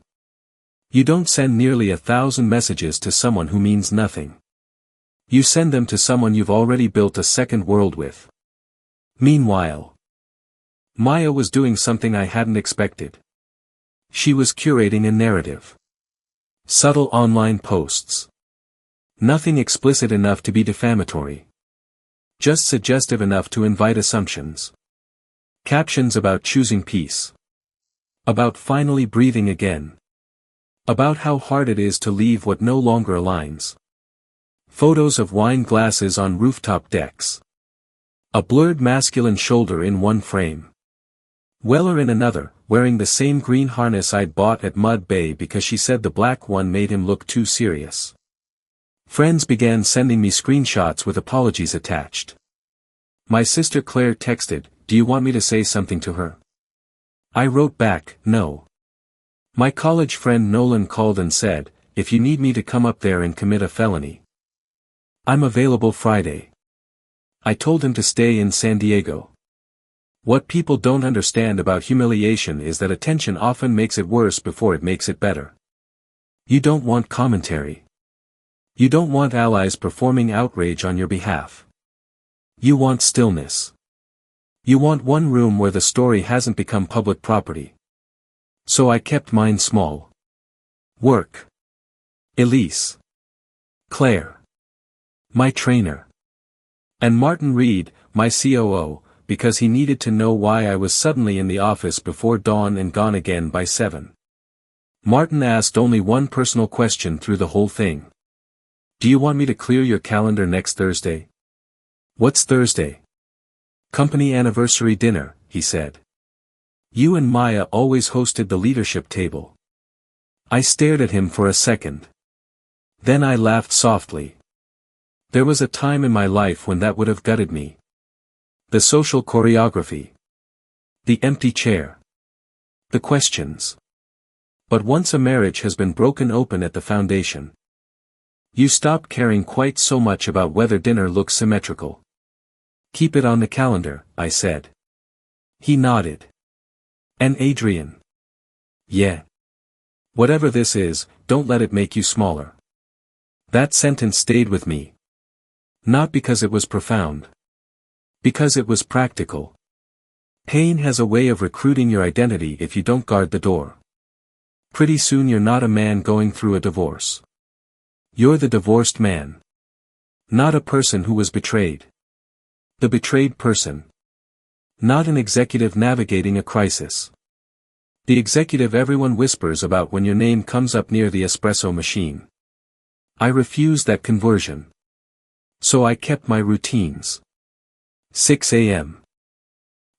You don't send nearly 1,000 messages to someone who means nothing. You send them to someone you've already built a second world with. Meanwhile, Maya was doing something I hadn't expected. She was curating a narrative. Subtle online posts. Nothing explicit enough to be defamatory. Just suggestive enough to invite assumptions. Captions about choosing peace. About finally breathing again. About how hard it is to leave what no longer aligns. Photos of wine glasses on rooftop decks. A blurred masculine shoulder in one frame. Weller in another, wearing the same green harness I'd bought at Mud Bay because she said the black one made him look too serious. Friends began sending me screenshots with apologies attached. My sister Claire texted, "Do you want me to say something to her?" I wrote back, "No." My college friend Nolan called and said, "If you need me to come up there and commit a felony, I'm available Friday." I told him to stay in San Diego. What people don't understand about humiliation is that attention often makes it worse before it makes it better. You don't want commentary. You don't want allies performing outrage on your behalf. You want stillness. You want one room where the story hasn't become public property. So I kept mine small. Work. Elise. Claire. My trainer. And Martin Reed, my COO, because he needed to know why I was suddenly in the office before dawn and gone again by 7. Martin asked only one personal question through the whole thing. "Do you want me to clear your calendar next Thursday?" "What's Thursday?" "Company anniversary dinner," he said. "You and Maya always hosted the leadership table." I stared at him for a second. Then I laughed softly. There was a time in my life when that would have gutted me. The social choreography. The empty chair. The questions. But once a marriage has been broken open at the foundation, you stop caring quite so much about whether dinner looks symmetrical. "Keep it on the calendar," I said. He nodded. "And Adrian?" "Yeah. Whatever this is, don't let it make you smaller." That sentence stayed with me. Not because it was profound. Because it was practical. Pain has a way of recruiting your identity if you don't guard the door. Pretty soon you're not a man going through a divorce. You're the divorced man. Not a person who was betrayed. The betrayed person. Not an executive navigating a crisis. The executive everyone whispers about when your name comes up near the espresso machine. I refused that conversion. So I kept my routines. 6 a.m.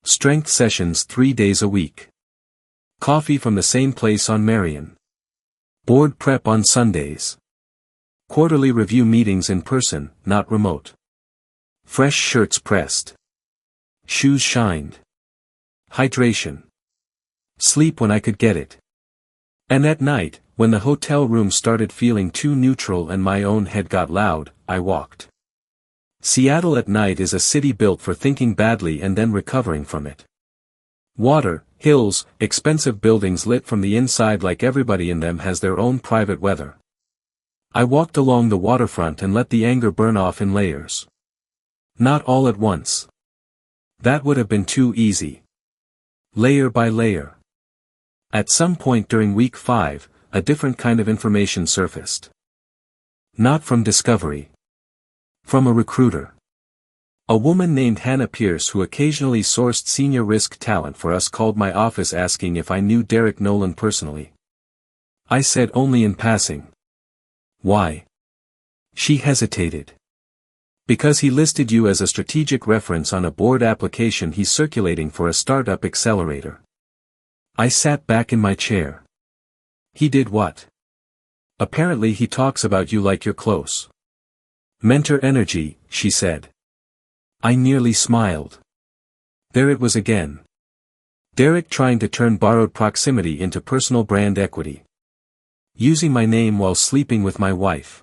Strength sessions 3 days a week. Coffee from the same place on Marion. Board prep on Sundays. Quarterly review meetings in person, not remote. Fresh shirts pressed. Shoes shined. Hydration. Sleep when I could get it. And at night, when the hotel room started feeling too neutral and my own head got loud, I walked. Seattle at night is a city built for thinking badly and then recovering from it. Water, hills, expensive buildings lit from the inside like everybody in them has their own private weather. I walked along the waterfront and let the anger burn off in layers. Not all at once. That would have been too easy. Layer by layer. At some point during week 5, a different kind of information surfaced. Not from discovery. From a recruiter. A woman named Hannah Pierce who occasionally sourced senior risk talent for us called my office asking if I knew Derek Nolan personally. I said only in passing. Why? She hesitated. Because he listed you as a strategic reference on a board application he's circulating for a startup accelerator. I sat back in my chair. He did what? Apparently he talks about you like you're close. Mentor energy, she said. I nearly smiled. There it was again. Derek trying to turn borrowed proximity into personal brand equity. Using my name while sleeping with my wife.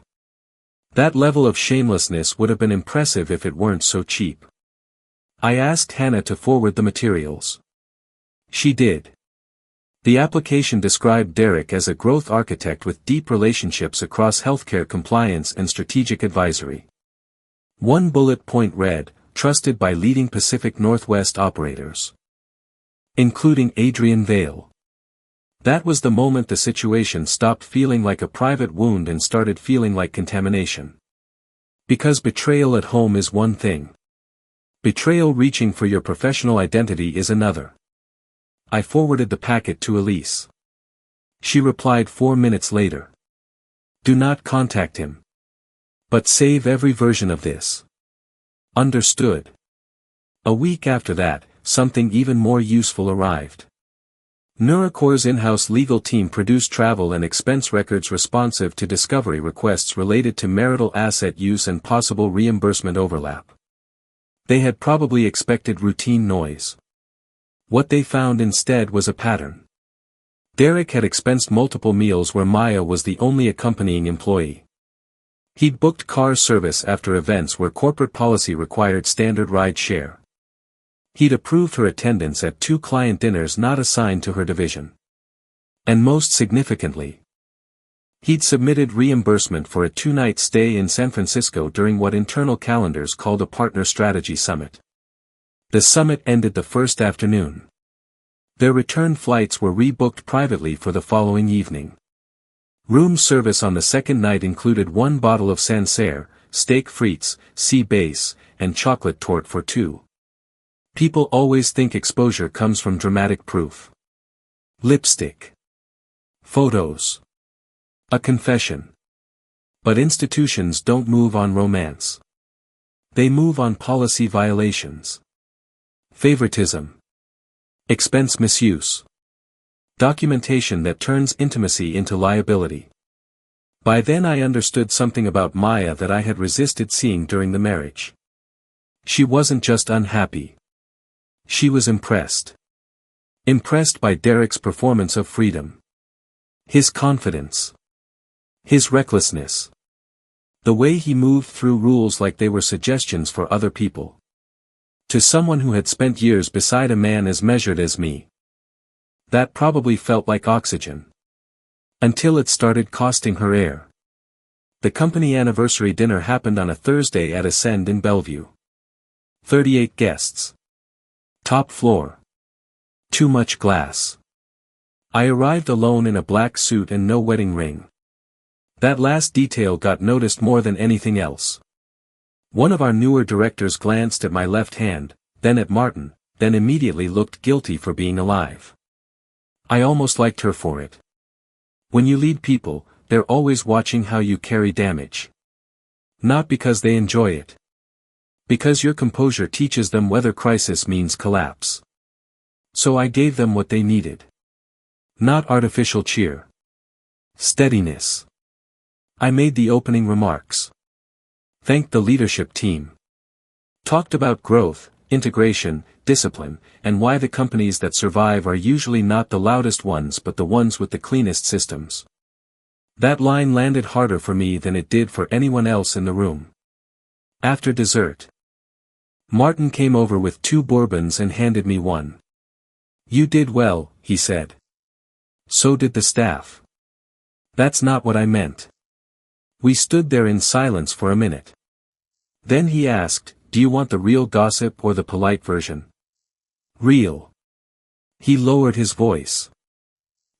That level of shamelessness would have been impressive if it weren't so cheap. I asked Hannah to forward the materials. She did. The application described Derek as a growth architect with deep relationships across healthcare compliance and strategic advisory. One bullet point read, trusted by leading Pacific Northwest operators. Including Adrian Vale. That was the moment the situation stopped feeling like a private wound and started feeling like contamination. Because betrayal at home is one thing. Betrayal reaching for your professional identity is another. I forwarded the packet to Elise. She replied 4 minutes later. Do not contact him. But save every version of this. Understood. A week after that, something even more useful arrived. Nuracor's in-house legal team produced travel and expense records responsive to discovery requests related to marital asset use and possible reimbursement overlap. They had probably expected routine noise. What they found instead was a pattern. Derek had expensed multiple meals where Maya was the only accompanying employee. He'd booked car service after events where corporate policy required standard ride share. He'd approved her attendance at 2 client dinners not assigned to her division. And most significantly, he'd submitted reimbursement for a 2-night stay in San Francisco during what internal calendars called a partner strategy summit. The summit ended the first afternoon. Their return flights were rebooked privately for the following evening. Room service on the second night included 1 bottle of Sancerre, steak frites, sea bass, and chocolate torte for 2. People always think exposure comes from dramatic proof. Lipstick. Photos. A confession. But institutions don't move on romance. They move on policy violations. Favoritism. Expense misuse. Documentation that turns intimacy into liability. By then I understood something about Maya that I had resisted seeing during the marriage. She wasn't just unhappy. She was impressed. Impressed by Derek's performance of freedom. His confidence. His recklessness. The way he moved through rules like they were suggestions for other people. To someone who had spent years beside a man as measured as me. That probably felt like oxygen. Until it started costing her air. The company anniversary dinner happened on a Thursday at Ascend in Bellevue. 38 guests. Top floor. Too much glass. I arrived alone in a black suit and no wedding ring. That last detail got noticed more than anything else. One of our newer directors glanced at my left hand, then at Martin, then immediately looked guilty for being alive. I almost liked her for it. When you lead people, they're always watching how you carry damage. Not because they enjoy it. Because your composure teaches them whether crisis means collapse. So I gave them what they needed. Not artificial cheer. Steadiness. I made the opening remarks. Thanked the leadership team. Talked about growth, integration, discipline, and why the companies that survive are usually not the loudest ones but the ones with the cleanest systems. That line landed harder for me than it did for anyone else in the room. After dessert, Martin came over with 2 bourbons and handed me one. "You did well," he said. "So did the staff." "That's not what I meant." We stood there in silence for a minute. Then he asked, "Do you want the real gossip or the polite version?" "Real." He lowered his voice.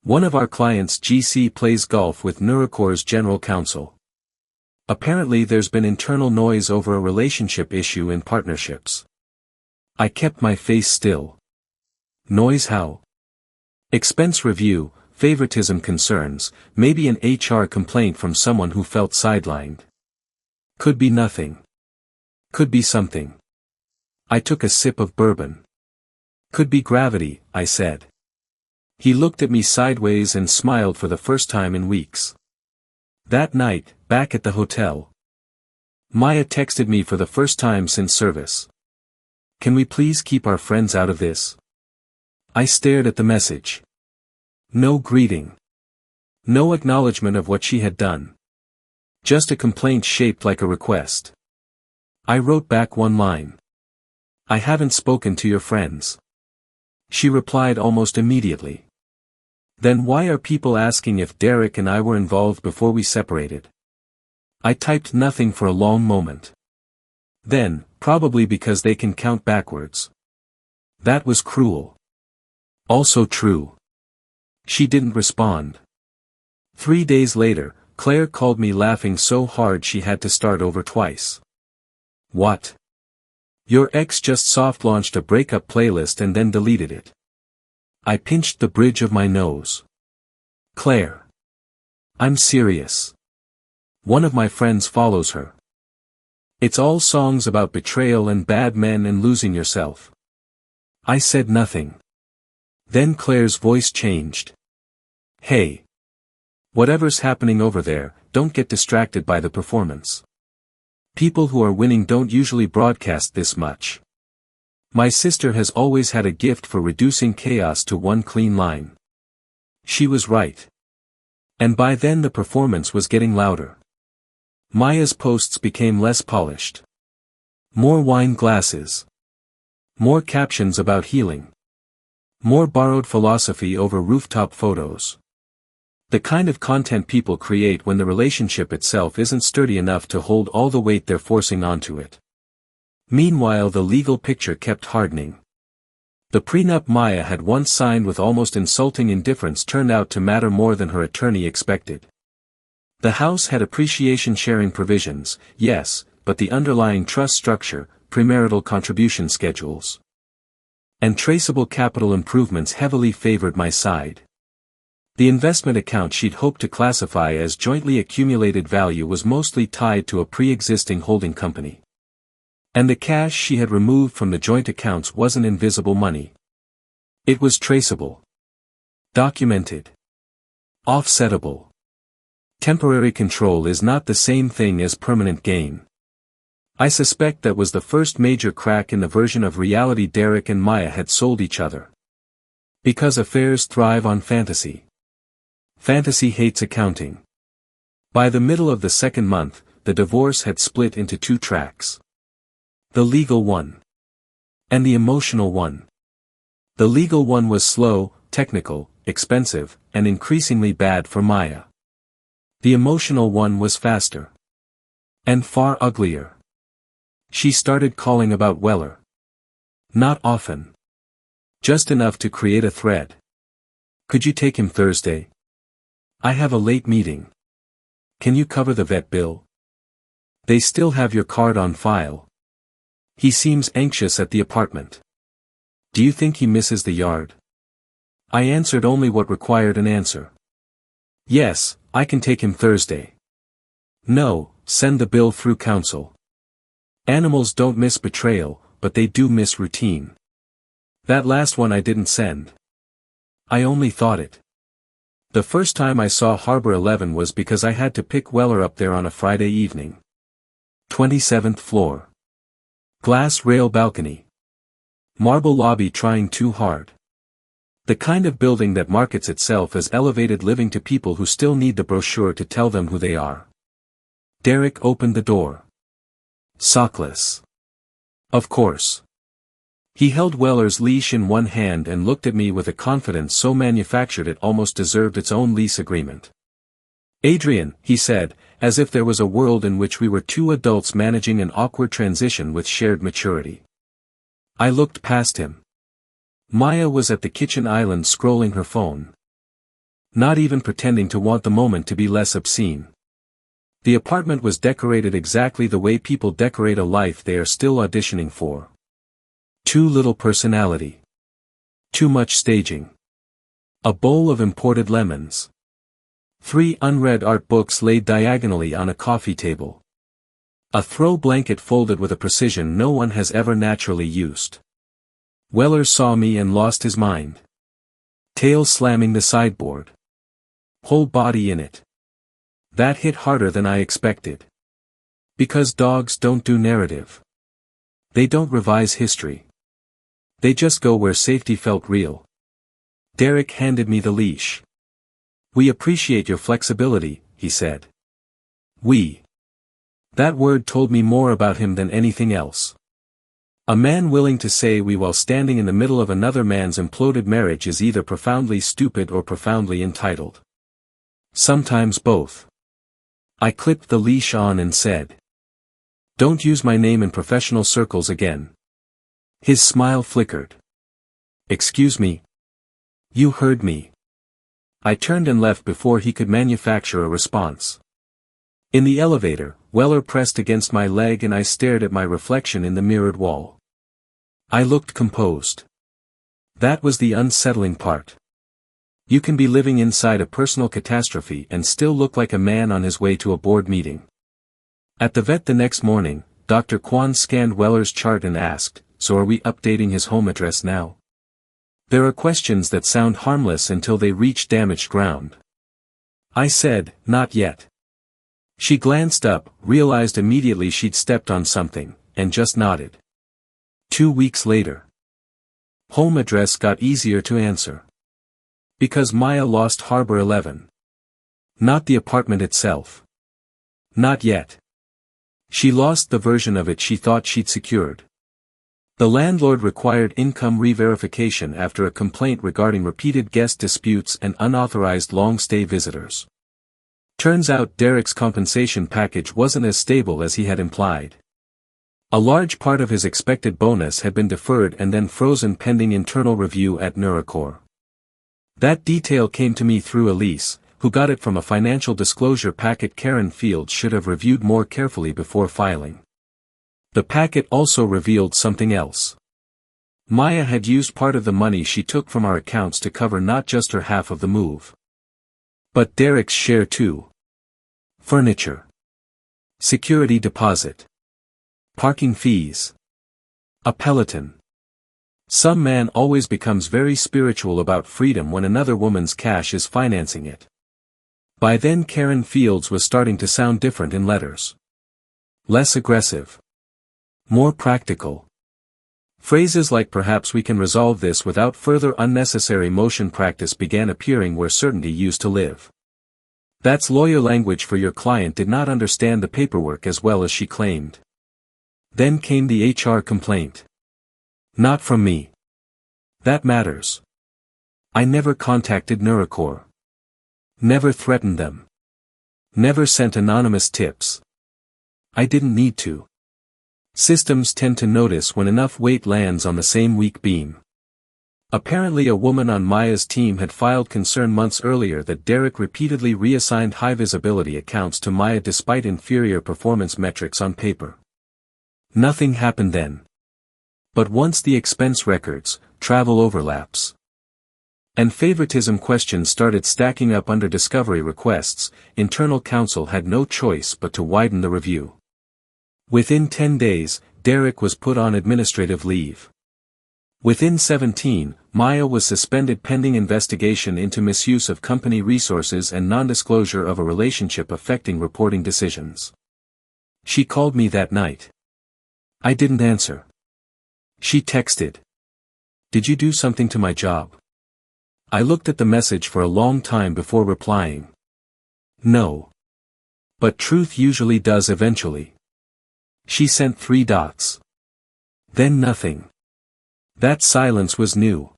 "One of our clients' GC plays golf with Nuricor's general counsel. Apparently there's been internal noise over a relationship issue in partnerships." I kept my face still. "Noise how?" "Expense review, favoritism concerns, maybe an HR complaint from someone who felt sidelined. Could be nothing. Could be something." I took a sip of bourbon. "Could be gravity," I said. He looked at me sideways and smiled for the first time in weeks. That night, back at the hotel, Maya texted me for the first time since service. "Can we please keep our friends out of this?" I stared at the message. No greeting. No acknowledgement of what she had done. Just a complaint shaped like a request. I wrote back one line. "I haven't spoken to your friends." She replied almost immediately. "Then why are people asking if Derek and I were involved before we separated?" I typed nothing for a long moment. Then, probably because they can count backwards. That was cruel. Also true. She didn't respond. 3 days later, Claire called me laughing so hard she had to start over twice. "What? Your ex just soft-launched a breakup playlist and then deleted it." I pinched the bridge of my nose. "Claire. I'm serious. One of my friends follows her. It's all songs about betrayal and bad men and losing yourself." I said nothing. Then Claire's voice changed. "Hey. Whatever's happening over there, don't get distracted by the performance. People who are winning don't usually broadcast this much. My sister has always had a gift for reducing chaos to one clean line." She was right. And by then the performance was getting louder. Maya's posts became less polished. More wine glasses. More captions about healing. More borrowed philosophy over rooftop photos. The kind of content people create when the relationship itself isn't sturdy enough to hold all the weight they're forcing onto it. Meanwhile the legal picture kept hardening. The prenup Maya had once signed with almost insulting indifference turned out to matter more than her attorney expected. The house had appreciation sharing provisions, yes, but the underlying trust structure, premarital contribution schedules, and traceable capital improvements heavily favored my side. The investment account she'd hoped to classify as jointly accumulated value was mostly tied to a pre-existing holding company. And the cash she had removed from the joint accounts wasn't invisible money. It was traceable. Documented. Offsettable. Temporary control is not the same thing as permanent gain. I suspect that was the first major crack in the version of reality Derek and Maya had sold each other. Because affairs thrive on fantasy. Fantasy hates accounting. By the middle of the second month, the divorce had split into 2 tracks. The legal one. And the emotional one. The legal one was slow, technical, expensive, and increasingly bad for Maya. The emotional one was faster. And far uglier. She started calling about Weller. Not often. Just enough to create a thread. "Could you take him Thursday? I have a late meeting. Can you cover the vet bill? They still have your card on file. He seems anxious at the apartment." Do you think he misses the yard? I answered only what required an answer. Yes, I can take him Thursday. No, send the bill through council. Animals don't miss betrayal, but they do miss routine. That last one I didn't send. I only thought it. The first time I saw Harbor 11 was because I had to pick Weller up there on a Friday evening. 27th floor. Glass rail balcony. Marble lobby trying too hard. The kind of building that markets itself as elevated living to people who still need the brochure to tell them who they are. Derek opened the door. Sockless. Of course. He held Weller's leash in one hand and looked at me with a confidence so manufactured it almost deserved its own lease agreement. Adrian, he said, as if there was a world in which we were two adults managing an awkward transition with shared maturity. I looked past him. Maya was at the kitchen island scrolling her phone. Not even pretending to want the moment to be less obscene. The apartment was decorated exactly the way people decorate a life they are still auditioning for. Too little personality. Too much staging. A bowl of imported lemons. 3 unread art books laid diagonally on a coffee table. A throw blanket folded with a precision no one has ever naturally used. Weller saw me and lost his mind. Tail slamming the sideboard. Whole body in it. That hit harder than I expected. Because dogs don't do narrative. They don't revise history. They just go where safety felt real. Derek handed me the leash. We appreciate your flexibility, he said. We. That word told me more about him than anything else. A man willing to say we while standing in the middle of another man's imploded marriage is either profoundly stupid or profoundly entitled. Sometimes both. I clipped the leash on and said. Don't use my name in professional circles again. His smile flickered. Excuse me? You heard me. I turned and left before he could manufacture a response. In the elevator, Weller pressed against my leg and I stared at my reflection in the mirrored wall. I looked composed. That was the unsettling part. You can be living inside a personal catastrophe and still look like a man on his way to a board meeting. At the vet the next morning, Dr. Kwan scanned Weller's chart and asked, so are we updating his home address now? There are questions that sound harmless until they reach damaged ground. I said, not yet. She glanced up, realized immediately she'd stepped on something, and just nodded. 2 weeks later. Home address got easier to answer. Because Maya lost Harbor 11. Not the apartment itself. Not yet. She lost the version of it she thought she'd secured. The landlord required income re-verification after a complaint regarding repeated guest disputes and unauthorized long-stay visitors. Turns out Derek's compensation package wasn't as stable as he had implied. A large part of his expected bonus had been deferred and then frozen pending internal review at Neurocore. That detail came to me through Elise, who got it from a financial disclosure packet Karen Fields should have reviewed more carefully before filing. The packet also revealed something else. Maya had used part of the money she took from our accounts to cover not just her half of the move, but Derek's share too. Furniture. Security deposit. Parking fees. A Peloton. Some man always becomes very spiritual about freedom when another woman's cash is financing it. By then Karen Fields was starting to sound different in letters. Less aggressive. More practical. Phrases like perhaps we can resolve this without further unnecessary motion practice began appearing where certainty used to live. That's lawyer language for your client did not understand the paperwork as well as she claimed. Then came the HR complaint. Not from me. That matters. I never contacted Neurocore. Never threatened them. Never sent anonymous tips. I didn't need to. Systems tend to notice when enough weight lands on the same weak beam. Apparently a woman on Maya's team had filed concern months earlier that Derek repeatedly reassigned high-visibility accounts to Maya despite inferior performance metrics on paper. Nothing happened then. But once the expense records, travel overlaps. And favoritism questions started stacking up under discovery requests. Internal counsel had no choice but to widen the review. Within 10 days, Derek was put on administrative leave. Within 17, Maya was suspended pending investigation into misuse of company resources and non-disclosure of a relationship affecting reporting decisions. She called me that night. I didn't answer. She texted. "Did you do something to my job?" I looked at the message for a long time before replying. No. But truth usually does eventually. She sent 3 dots. Then nothing. That silence was new.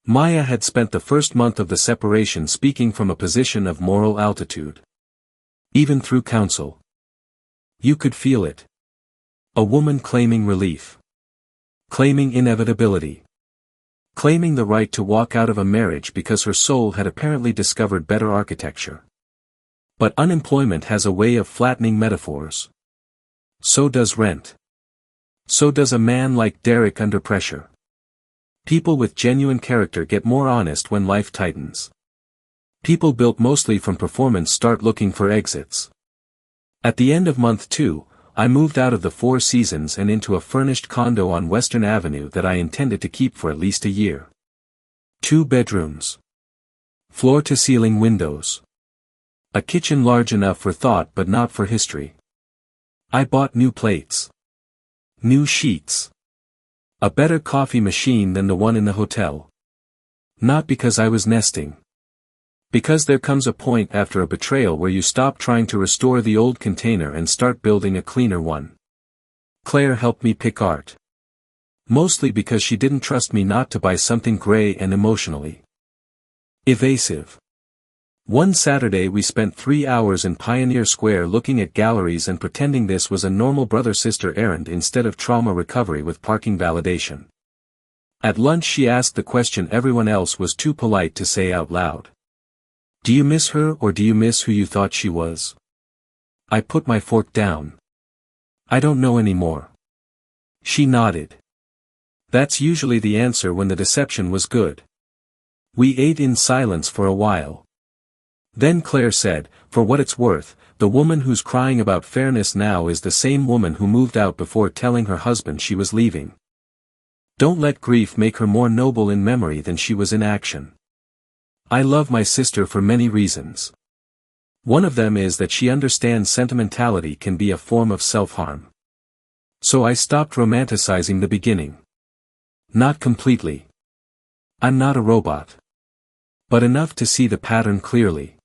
Maya had spent the first month of the separation speaking from a position of moral altitude. Even through counsel. You could feel it. A woman claiming relief. Claiming inevitability. Claiming the right to walk out of a marriage because her soul had apparently discovered better architecture. But unemployment has a way of flattening metaphors. So does rent. So does a man like Derek under pressure. People with genuine character get more honest when life tightens. People built mostly from performance start looking for exits. At the end of month 2, I moved out of the Four Seasons and into a furnished condo on Western Avenue that I intended to keep for at least a year. 2 bedrooms. Floor-to-ceiling windows. A kitchen large enough for thought but not for history. I bought new plates. New sheets. A better coffee machine than the one in the hotel. Not because I was nesting. Because there comes a point after a betrayal where you stop trying to restore the old container and start building a cleaner one. Claire helped me pick art. Mostly because she didn't trust me not to buy something gray and emotionally evasive. One Saturday we spent 3 hours in Pioneer Square looking at galleries and pretending this was a normal brother-sister errand instead of trauma recovery with parking validation. At lunch she asked the question everyone else was too polite to say out loud. Do you miss her or do you miss who you thought she was? I put my fork down. I don't know anymore. She nodded. That's usually the answer when the deception was good. We ate in silence for a while. Then Claire said, for what it's worth, the woman who's crying about fairness now is the same woman who moved out before telling her husband she was leaving. Don't let grief make her more noble in memory than she was in action. I love my sister for many reasons. One of them is that she understands sentimentality can be a form of self-harm. So I stopped romanticizing the beginning. Not completely. I'm not a robot. But enough to see the pattern clearly.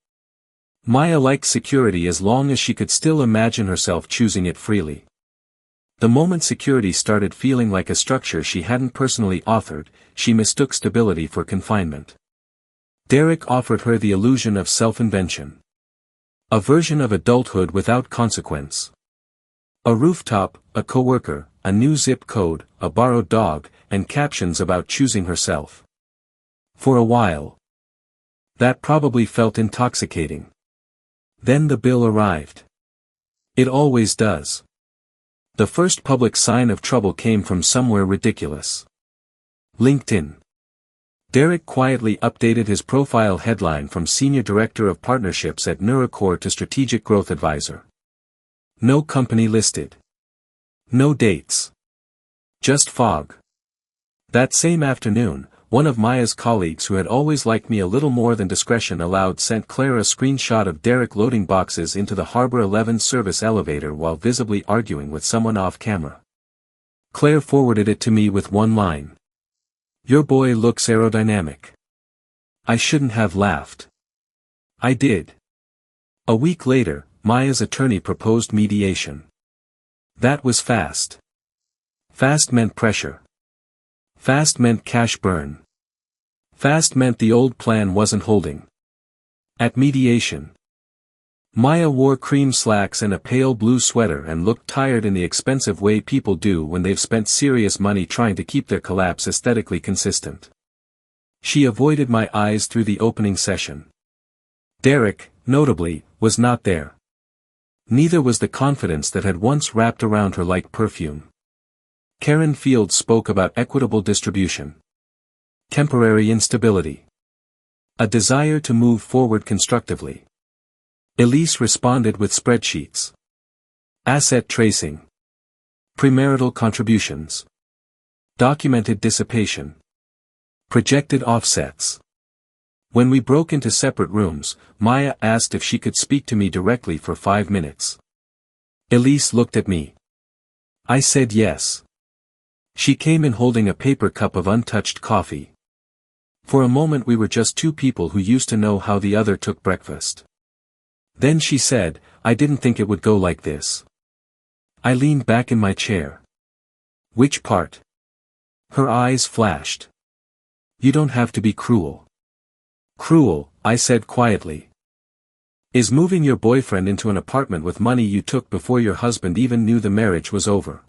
Maya liked security as long as she could still imagine herself choosing it freely. The moment security started feeling like a structure she hadn't personally authored, she mistook stability for confinement. Derek offered her the illusion of self-invention. A version of adulthood without consequence. A rooftop, a coworker, a new zip code, a borrowed dog, and captions about choosing herself. For a while. That probably felt intoxicating. Then the bill arrived. It always does. The first public sign of trouble came from somewhere ridiculous. LinkedIn. Derek quietly updated his profile headline from Senior Director of Partnerships at Neurocore to Strategic Growth Advisor. No company listed. No dates. Just fog. That same afternoon, one of Maya's colleagues who had always liked me a little more than discretion allowed sent Claire a screenshot of Derek loading boxes into the Harbor 11 service elevator while visibly arguing with someone off camera. Claire forwarded it to me with one line. Your boy looks aerodynamic. I shouldn't have laughed. I did. A week later, Maya's attorney proposed mediation. That was fast. Fast meant pressure. Fast meant cash burn. Fast meant the old plan wasn't holding. At mediation, Maya wore cream slacks and a pale blue sweater and looked tired in the expensive way people do when they've spent serious money trying to keep their collapse aesthetically consistent. She avoided my eyes through the opening session. Derek, notably, was not there. Neither was the confidence that had once wrapped around her like perfume. Karen Fields spoke about equitable distribution. Temporary instability. A desire to move forward constructively. Elise responded with spreadsheets. Asset tracing. Premarital contributions. Documented dissipation. Projected offsets. When we broke into separate rooms, Maya asked if she could speak to me directly for 5 minutes. Elise looked at me. I said yes. She came in holding a paper cup of untouched coffee. For a moment we were just two people who used to know how the other took breakfast. Then she said, I didn't think it would go like this. I leaned back in my chair. Which part? Her eyes flashed. You don't have to be cruel. Cruel, I said quietly. Is moving your boyfriend into an apartment with money you took before your husband even knew the marriage was over.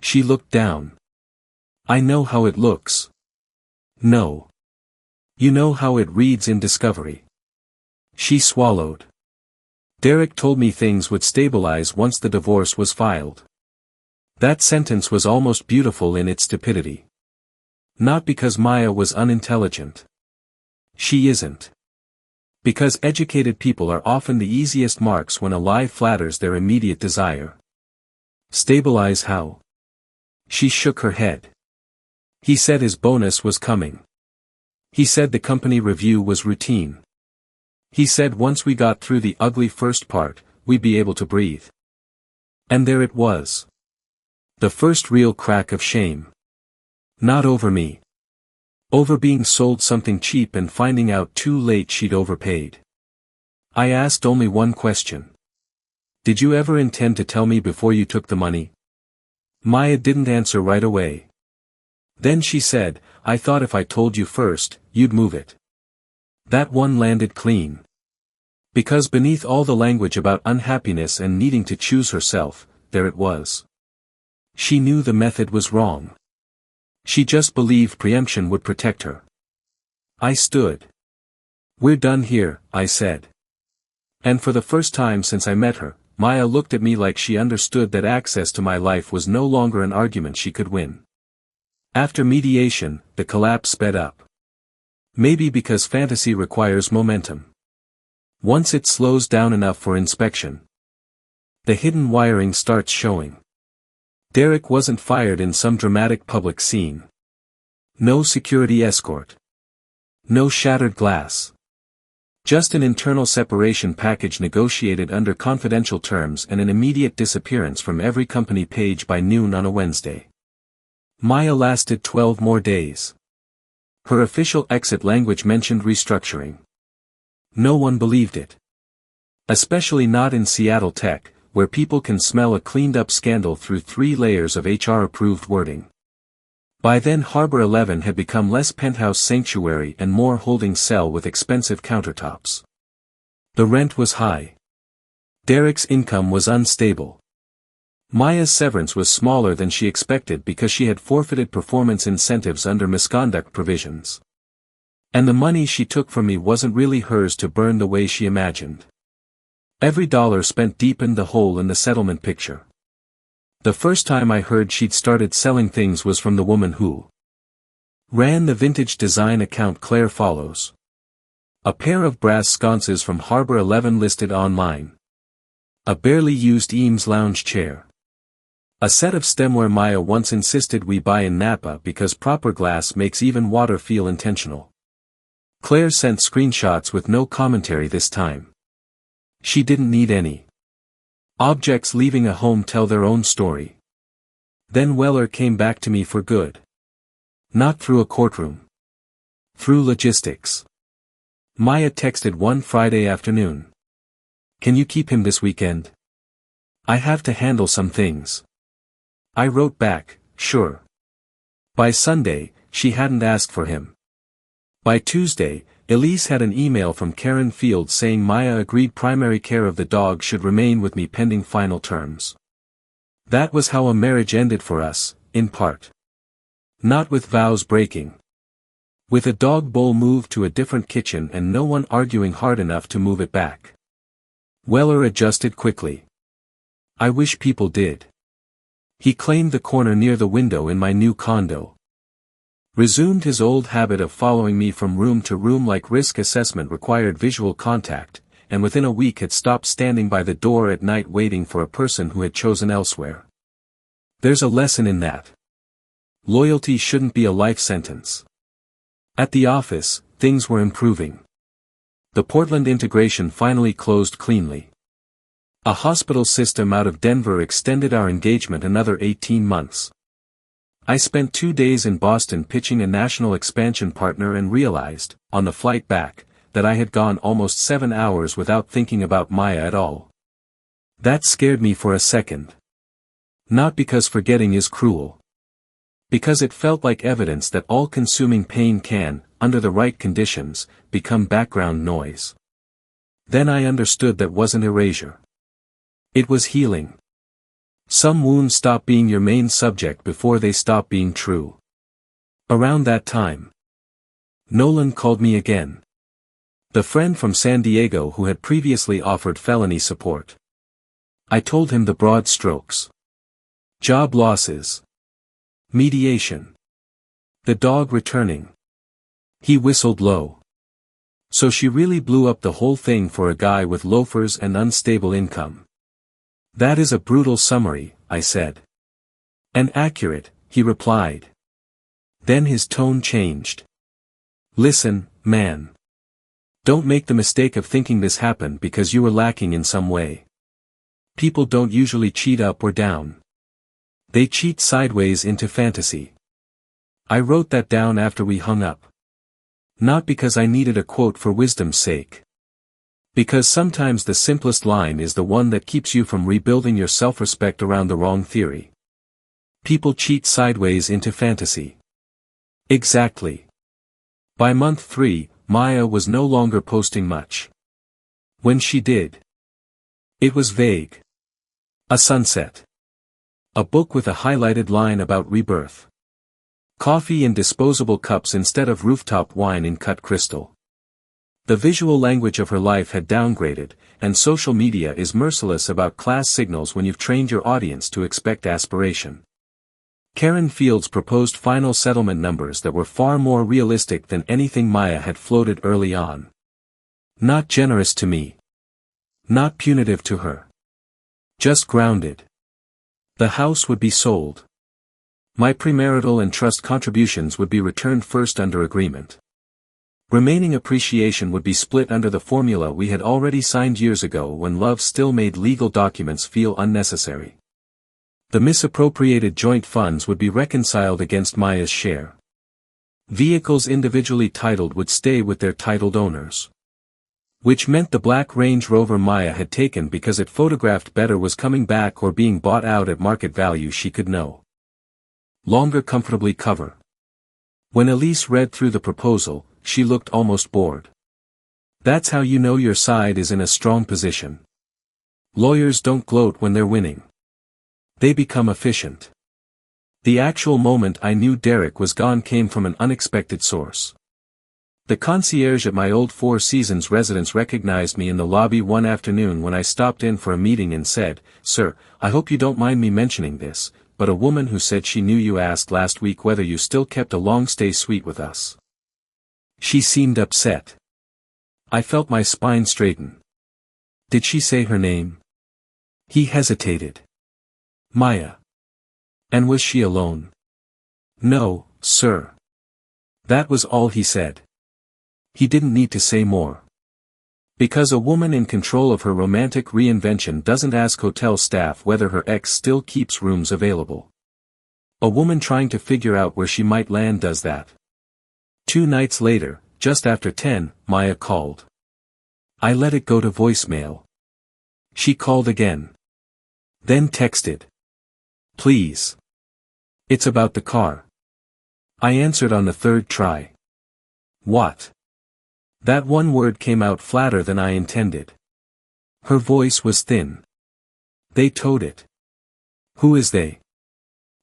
She looked down. I know how it looks. No. You know how it reads in Discovery. She swallowed. Derek told me things would stabilize once the divorce was filed. That sentence was almost beautiful in its stupidity. Not because Maya was unintelligent. She isn't. Because educated people are often the easiest marks when a lie flatters their immediate desire. Stabilize how? She shook her head. He said his bonus was coming. He said the company review was routine. He said once we got through the ugly first part, we'd be able to breathe. And there it was. The first real crack of shame. Not over me. Over being sold something cheap and finding out too late she'd overpaid. I asked only one question. Did you ever intend to tell me before you took the money? Maya didn't answer right away. Then she said, I thought if I told you first, you'd move it. That one landed clean. Because beneath all the language about unhappiness and needing to choose herself, there it was. She knew the method was wrong. She just believed preemption would protect her. I stood. We're done here, I said. And for the first time since I met her, Maya looked at me like she understood that access to my life was no longer an argument she could win. After mediation, the collapse sped up. Maybe because fantasy requires momentum. Once it slows down enough for inspection, the hidden wiring starts showing. Derek wasn't fired in some dramatic public scene. No security escort. No shattered glass. Just an internal separation package negotiated under confidential terms and an immediate disappearance from every company page by noon on a Wednesday. Maya lasted 12 more days. Her official exit language mentioned restructuring. No one believed it. Especially not in Seattle tech, where people can smell a cleaned-up scandal through 3 layers of HR-approved wording. By then Harbor 11 had become less penthouse sanctuary and more holding cell with expensive countertops. The rent was high. Derek's income was unstable. Maya's severance was smaller than she expected because she had forfeited performance incentives under misconduct provisions. And the money she took from me wasn't really hers to burn the way she imagined. Every dollar spent deepened the hole in the settlement picture. The first time I heard she'd started selling things was from the woman who ran the vintage design account Claire follows. A pair of brass sconces from Harbor 11 listed online. A barely used Eames lounge chair. A set of stemware Maya once insisted we buy in Napa because proper glass makes even water feel intentional. Claire sent screenshots with no commentary this time. She didn't need any. Objects leaving a home tell their own story. Then Weller came back to me for good. Not through a courtroom. Through logistics. Maya texted one Friday afternoon. Can you keep him this weekend? I have to handle some things. I wrote back, sure. By Sunday, she hadn't asked for him. By Tuesday, Elise had an email from Karen Field saying Maya agreed primary care of the dog should remain with me pending final terms. That was how a marriage ended for us, in part. Not with vows breaking. With a dog bowl moved to a different kitchen and no one arguing hard enough to move it back. Weller adjusted quickly. I wish people did. He claimed the corner near the window in my new condo. Resumed his old habit of following me from room to room like risk assessment required visual contact, and within a week had stopped standing by the door at night waiting for a person who had chosen elsewhere. There's a lesson in that. Loyalty shouldn't be a life sentence. At the office, things were improving. The Portland integration finally closed cleanly. A hospital system out of Denver extended our engagement another 18 months. I spent 2 days in Boston pitching a national expansion partner and realized, on the flight back, that I had gone almost 7 hours without thinking about Maya at all. That scared me for a second. Not because forgetting is cruel. Because it felt like evidence that all-consuming pain can, under the right conditions, become background noise. Then I understood that wasn't erasure. It was healing. Some wounds stop being your main subject before they stop being true. Around that time, Nolan called me again. The friend from San Diego who had previously offered felony support. I told him the broad strokes. Job losses. Mediation. The dog returning. He whistled low. So she really blew up the whole thing for a guy with loafers and unstable income. That is a brutal summary, I said. And accurate, he replied. Then his tone changed. Listen, man. Don't make the mistake of thinking this happened because you were lacking in some way. People don't usually cheat up or down. They cheat sideways into fantasy. I wrote that down after we hung up. Not because I needed a quote for wisdom's sake. Because sometimes the simplest line is the one that keeps you from rebuilding your self-respect around the wrong theory. People cheat sideways into fantasy. Exactly. By month 3, Maya was no longer posting much. When she did, it was vague. A sunset. A book with a highlighted line about rebirth. Coffee in disposable cups instead of rooftop wine in cut crystal. The visual language of her life had downgraded, and social media is merciless about class signals when you've trained your audience to expect aspiration. Karen Fields proposed final settlement numbers that were far more realistic than anything Maya had floated early on. Not generous to me. Not punitive to her. Just grounded. The house would be sold. My premarital and trust contributions would be returned first under agreement. Remaining appreciation would be split under the formula we had already signed years ago when love still made legal documents feel unnecessary. The misappropriated joint funds would be reconciled against Maya's share. Vehicles individually titled would stay with their titled owners. Which meant the black Range Rover Maya had taken because it photographed better was coming back or being bought out at market value she could no longer comfortably cover. When Elise read through the proposal, she looked almost bored. That's how you know your side is in a strong position. Lawyers don't gloat when they're winning. They become efficient. The actual moment I knew Derek was gone came from an unexpected source. The concierge at my old Four Seasons residence recognized me in the lobby one afternoon when I stopped in for a meeting and said, "Sir, I hope you don't mind me mentioning this, but a woman who said she knew you asked last week whether you still kept a long-stay suite with us." She seemed upset. I felt my spine straighten. Did she say her name? He hesitated. Maya. And was she alone? No, sir. That was all he said. He didn't need to say more. Because a woman in control of her romantic reinvention doesn't ask hotel staff whether her ex still keeps rooms available. A woman trying to figure out where she might land does that. 2 nights later, just after 10, Maya called. I let it go to voicemail. She called again. Then texted. Please. It's about the car. I answered on the 3rd try. What? That one word came out flatter than I intended. Her voice was thin. They towed it. Who is they?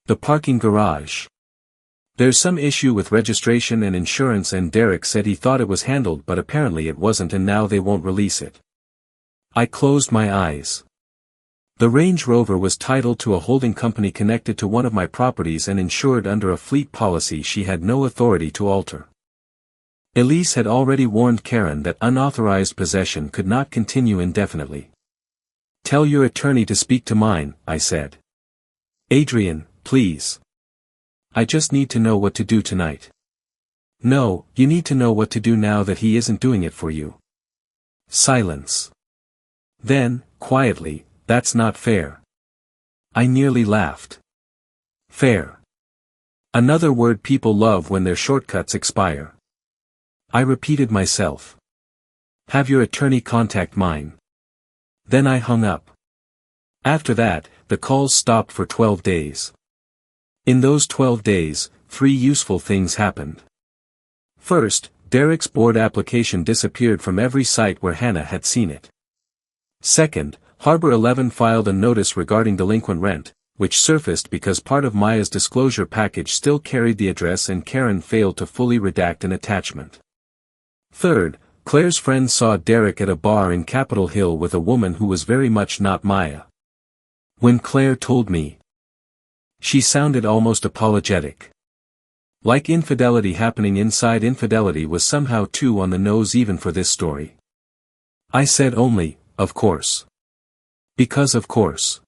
The parking garage. There's some issue with registration and insurance and Derek said he thought it was handled but apparently it wasn't and now they won't release it. I closed my eyes. The Range Rover was titled to a holding company connected to one of my properties and insured under a fleet policy she had no authority to alter. Elise had already warned Karen that unauthorized possession could not continue indefinitely. "Tell your attorney to speak to mine," I said. "Adrian, please. I just need to know what to do tonight." "No, you need to know what to do now that he isn't doing it for you." Silence. Then, quietly, "That's not fair." I nearly laughed. Fair. Another word people love when their shortcuts expire. I repeated myself. "Have your attorney contact mine." Then I hung up. After that, the calls stopped for 12 days. In those 12 days, 3 useful things happened. First, Derek's board application disappeared from every site where Hannah had seen it. Second, Harbor 11 filed a notice regarding delinquent rent, which surfaced because part of Maya's disclosure package still carried the address and Karen failed to fully redact an attachment. Third, Claire's friend saw Derek at a bar in Capitol Hill with a woman who was very much not Maya. When Claire told me, she sounded almost apologetic. Like infidelity happening inside infidelity was somehow too on the nose even for this story. I said only, "Of course." Because of course.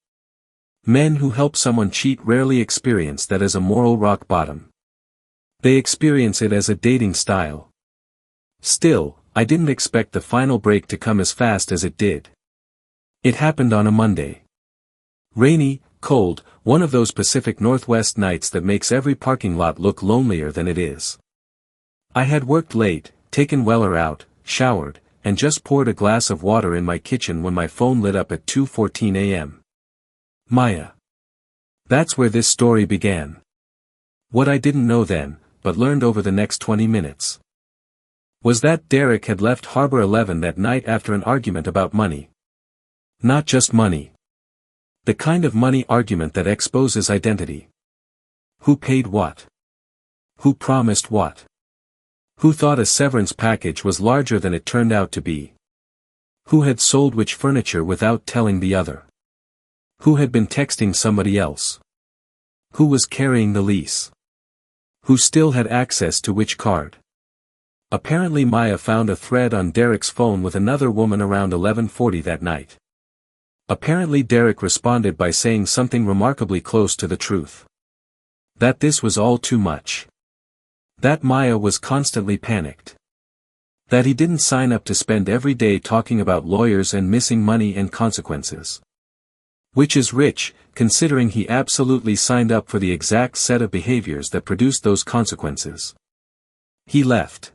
Men who help someone cheat rarely experience that as a moral rock bottom. They experience it as a dating style. Still, I didn't expect the final break to come as fast as it did. It happened on a Monday. Rainy, cold, one of those Pacific Northwest nights that makes every parking lot look lonelier than it is. I had worked late, taken Weller out, showered, and just poured a glass of water in my kitchen when my phone lit up at 2:14 a.m. Maya. That's where this story began. What I didn't know then, but learned over the next 20 minutes, was that Derek had left Harbor 11 that night after an argument about money. Not just money. The kind of money argument that exposes identity. Who paid what? Who promised what? Who thought a severance package was larger than it turned out to be? Who had sold which furniture without telling the other? Who had been texting somebody else? Who was carrying the lease? Who still had access to which card? Apparently Maya found a thread on Derek's phone with another woman around 11:40 that night. Apparently Derek responded by saying something remarkably close to the truth. That this was all too much. That Maya was constantly panicked. That he didn't sign up to spend every day talking about lawyers and missing money and consequences. Which is rich, considering he absolutely signed up for the exact set of behaviors that produced those consequences. He left.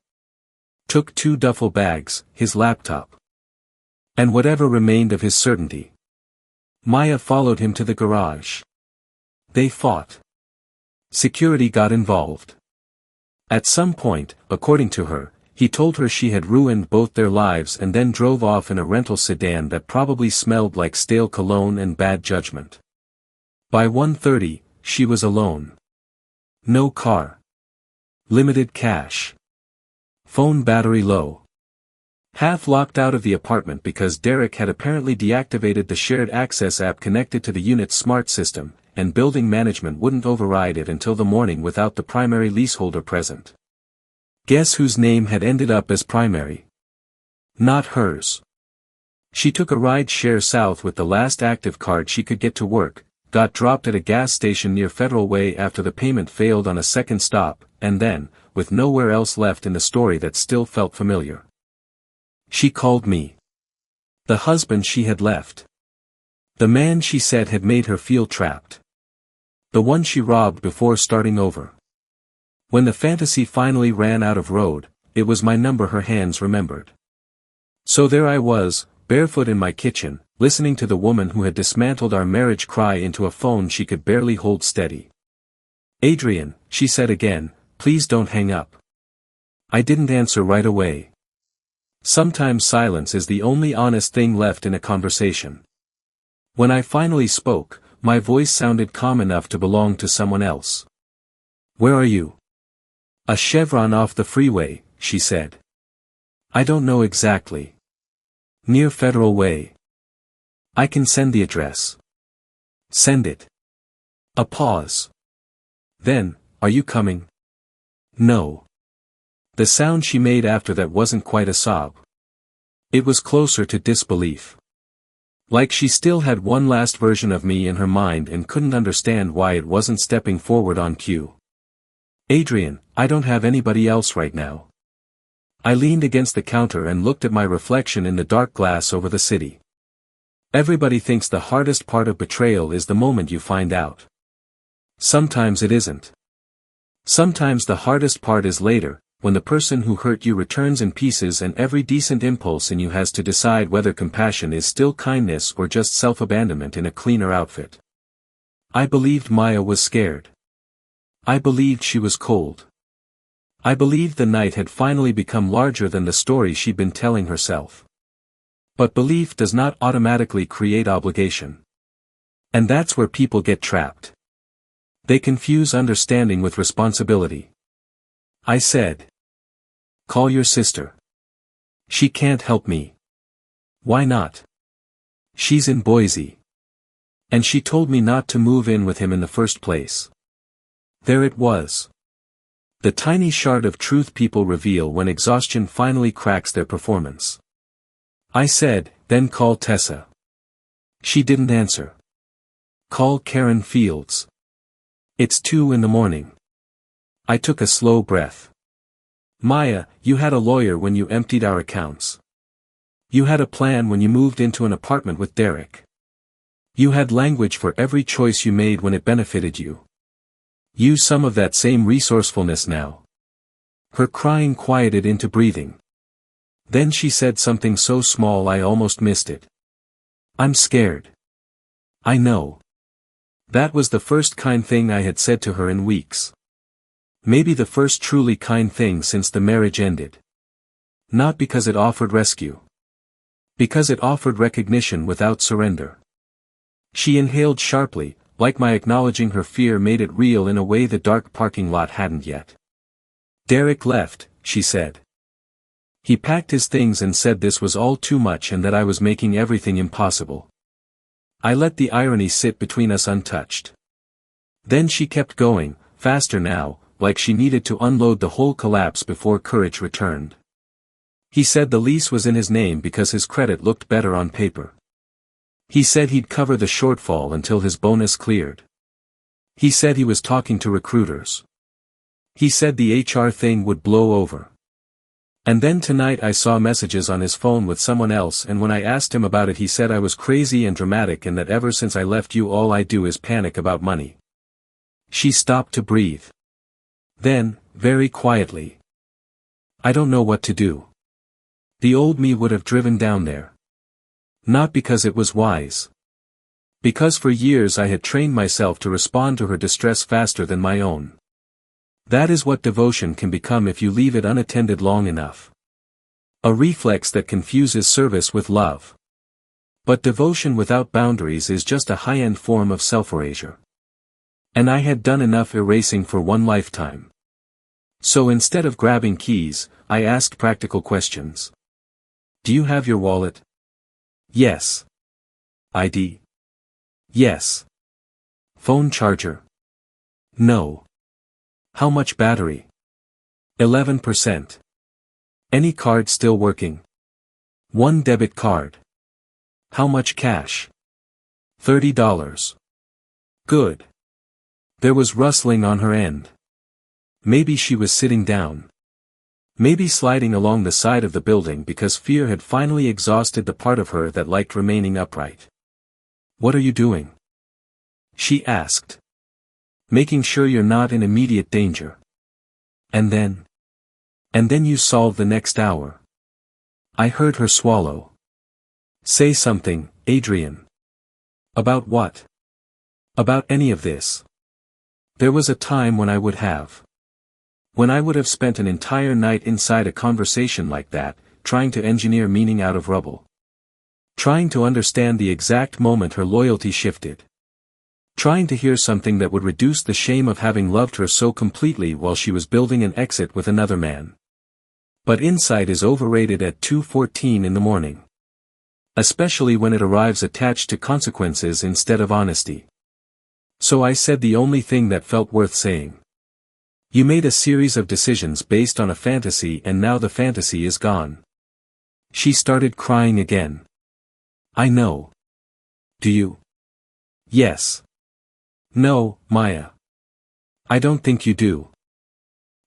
Took 2 duffel bags, his laptop, and whatever remained of his certainty. Maya followed him to the garage. They fought. Security got involved. At some point, according to her, he told her she had ruined both their lives and then drove off in a rental sedan that probably smelled like stale cologne and bad judgment. By 1:30, she was alone. No car. Limited cash. Phone battery low. Half locked out of the apartment because Derek had apparently deactivated the shared access app connected to the unit's smart system, and building management wouldn't override it until the morning without the primary leaseholder present. Guess whose name had ended up as primary? Not hers. She took a ride share south with the last active card she could get to work, got dropped at a gas station near Federal Way after the payment failed on a second stop, and then, with nowhere else left in the story that still felt familiar, she called me. The husband she had left. The man she said had made her feel trapped. The one she robbed before starting over. When the fantasy finally ran out of road, it was my number her hands remembered. So there I was, barefoot in my kitchen, listening to the woman who had dismantled our marriage cry into a phone she could barely hold steady. "Adrian," she said again, "please don't hang up." I didn't answer right away. Sometimes silence is the only honest thing left in a conversation. When I finally spoke, my voice sounded calm enough to belong to someone else. "Where are you?" "A chevron off the freeway," she said. "I don't know exactly." "Near Federal Way." "I can send the address." Send it. A pause. Then, are you coming? No. The sound she made after that wasn't quite a sob. It was closer to disbelief. Like she still had one last version of me in her mind and couldn't understand why it wasn't stepping forward on cue. Adrian, I don't have anybody else right now. I leaned against the counter and looked at my reflection in the dark glass over the city. Everybody thinks the hardest part of betrayal is the moment you find out. Sometimes it isn't. Sometimes the hardest part is later, when the person who hurt you returns in pieces and every decent impulse in you has to decide whether compassion is still kindness or just self-abandonment in a cleaner outfit. I believed Maya was scared. I believed she was cold. I believed the night had finally become larger than the story she'd been telling herself. But belief does not automatically create obligation. And that's where people get trapped. They confuse understanding with responsibility. I said. Call your sister. She can't help me. Why not? She's in Boise. And she told me not to move in with him in the first place. There it was. The tiny shard of truth people reveal when exhaustion finally cracks their performance. I said, then call Tessa. She didn't answer. Call Karen Fields. It's 2 a.m. I took a slow breath. Maya, you had a lawyer when you emptied our accounts. You had a plan when you moved into an apartment with Derek. You had language for every choice you made when it benefited you. Use some of that same resourcefulness now. Her crying quieted into breathing. Then she said something so small I almost missed it. I'm scared. I know. That was the first kind thing I had said to her in weeks. Maybe the first truly kind thing since the marriage ended. Not because it offered rescue. Because it offered recognition without surrender. She inhaled sharply, like my acknowledging her fear made it real in a way the dark parking lot hadn't yet. Derek left, she said. He packed his things and said this was all too much and that I was making everything impossible. I let the irony sit between us untouched. Then she kept going, faster now, like she needed to unload the whole collapse before courage returned. He said the lease was in his name because his credit looked better on paper. He said he'd cover the shortfall until his bonus cleared. He said he was talking to recruiters. He said the HR thing would blow over. And then tonight I saw messages on his phone with someone else, and when I asked him about it he said I was crazy and dramatic and that ever since I left you all I do is panic about money. She stopped to breathe. Then, very quietly. I don't know what to do. The old me would have driven down there. Not because it was wise. Because for years I had trained myself to respond to her distress faster than my own. That is what devotion can become if you leave it unattended long enough. A reflex that confuses service with love. But devotion without boundaries is just a high-end form of self-erasure. And I had done enough erasing for one lifetime. So instead of grabbing keys, I asked practical questions. Do you have your wallet? Yes. ID? Yes. Phone charger? No. How much battery? 11%. Any card still working? One debit card. How much cash? $30. Good. There was rustling on her end. Maybe she was sitting down. Maybe sliding along the side of the building because fear had finally exhausted the part of her that liked remaining upright. What are you doing? She asked. Making sure you're not in immediate danger. And then? And then you solve the next hour. I heard her swallow. Say something, Adrian. About what? About any of this. There was a time when I would have. When I would have spent an entire night inside a conversation like that, trying to engineer meaning out of rubble. Trying to understand the exact moment her loyalty shifted. Trying to hear something that would reduce the shame of having loved her so completely while she was building an exit with another man. But insight is overrated at 2:14 in the morning. Especially when it arrives attached to consequences instead of honesty. So I said the only thing that felt worth saying. You made a series of decisions based on a fantasy and now the fantasy is gone. She started crying again. I know. Do you? Yes. No, Maya. I don't think you do.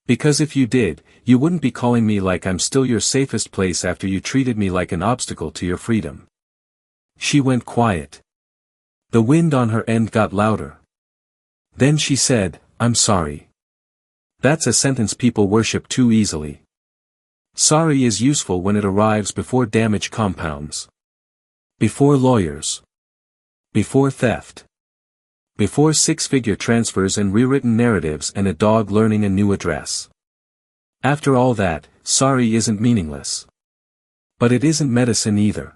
Because if you did, you wouldn't be calling me like I'm still your safest place after you treated me like an obstacle to your freedom. She went quiet. The wind on her end got louder. Then she said, I'm sorry. That's a sentence people worship too easily. Sorry is useful when it arrives before damage compounds. Before lawyers. Before theft. Before six-figure transfers and rewritten narratives and a dog learning a new address. After all that, sorry isn't meaningless. But it isn't medicine either.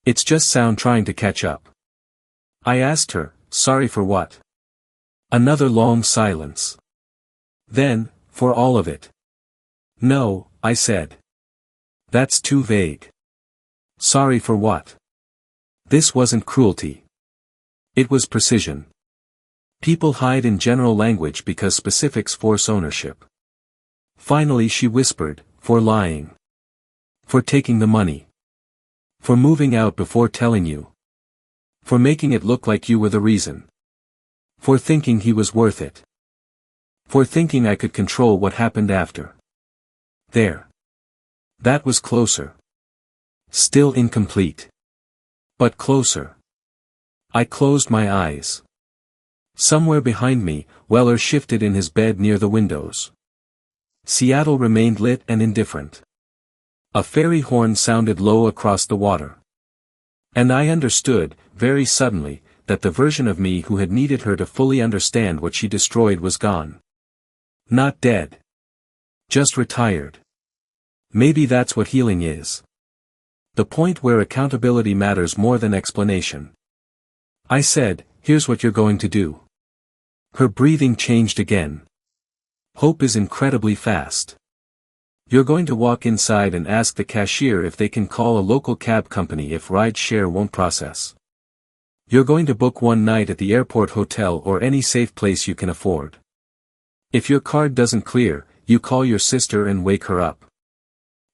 It's just sound trying to catch up. I asked her, sorry for what? Another long silence. Then, for all of it. No, I said. That's too vague. Sorry for what? This wasn't cruelty. It was precision. People hide in general language because specifics force ownership. Finally she whispered, for lying. For taking the money. For moving out before telling you. For making it look like you were the reason. For thinking he was worth it. For thinking I could control what happened after. There. That was closer. Still incomplete. But closer. I closed my eyes. Somewhere behind me, Weller shifted in his bed near the windows. Seattle remained lit and indifferent. A ferry horn sounded low across the water. And I understood, very suddenly, that the version of me who had needed her to fully understand what she destroyed was gone. Not dead. Just retired. Maybe that's what healing is. The point where accountability matters more than explanation. I said, here's what you're going to do. Her breathing changed again. Hope is incredibly fast. You're going to walk inside and ask the cashier if they can call a local cab company if ride-share won't process. You're going to book one night at the airport hotel or any safe place you can afford. If your card doesn't clear, you call your sister and wake her up.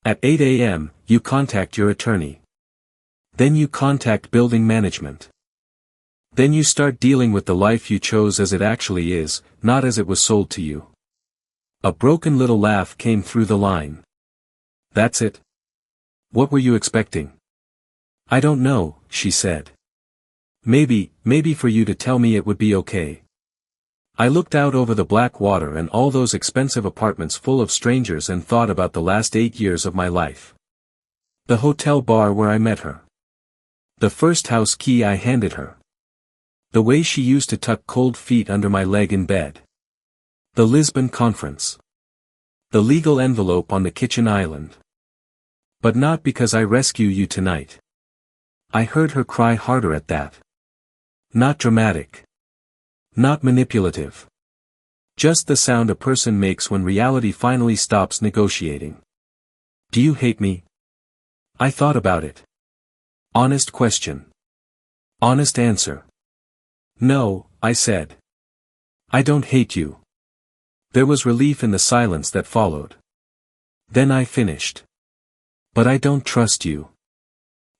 At 8 a.m., you contact your attorney. Then you contact building management. Then you start dealing with the life you chose as it actually is, not as it was sold to you. A broken little laugh came through the line. That's it? What were you expecting? I don't know, she said. Maybe for you to tell me it would be okay. I looked out over the black water and all those expensive apartments full of strangers and thought about the last 8 years of my life. The hotel bar where I met her. The first house key I handed her. The way she used to tuck cold feet under my leg in bed. The Lisbon conference. The legal envelope on the kitchen island. But not because I rescue you tonight. I heard her cry harder at that. Not dramatic. Not manipulative. Just the sound a person makes when reality finally stops negotiating. Do you hate me? I thought about it. Honest question. Honest answer. No, I said. I don't hate you. There was relief in the silence that followed. Then I finished. But I don't trust you.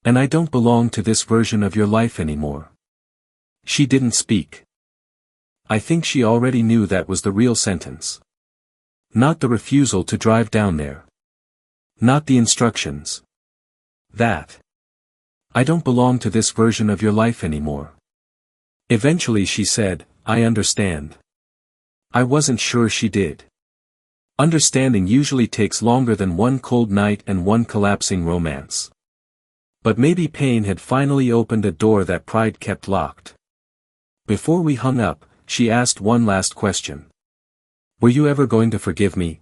And I don't belong to this version of your life anymore. She didn't speak. I think she already knew that was the real sentence. Not the refusal to drive down there. Not the instructions. That. I don't belong to this version of your life anymore. Eventually she said, I understand. I wasn't sure she did. Understanding usually takes longer than one cold night and one collapsing romance. But maybe pain had finally opened a door that pride kept locked. Before we hung up, she asked one last question. Were you ever going to forgive me?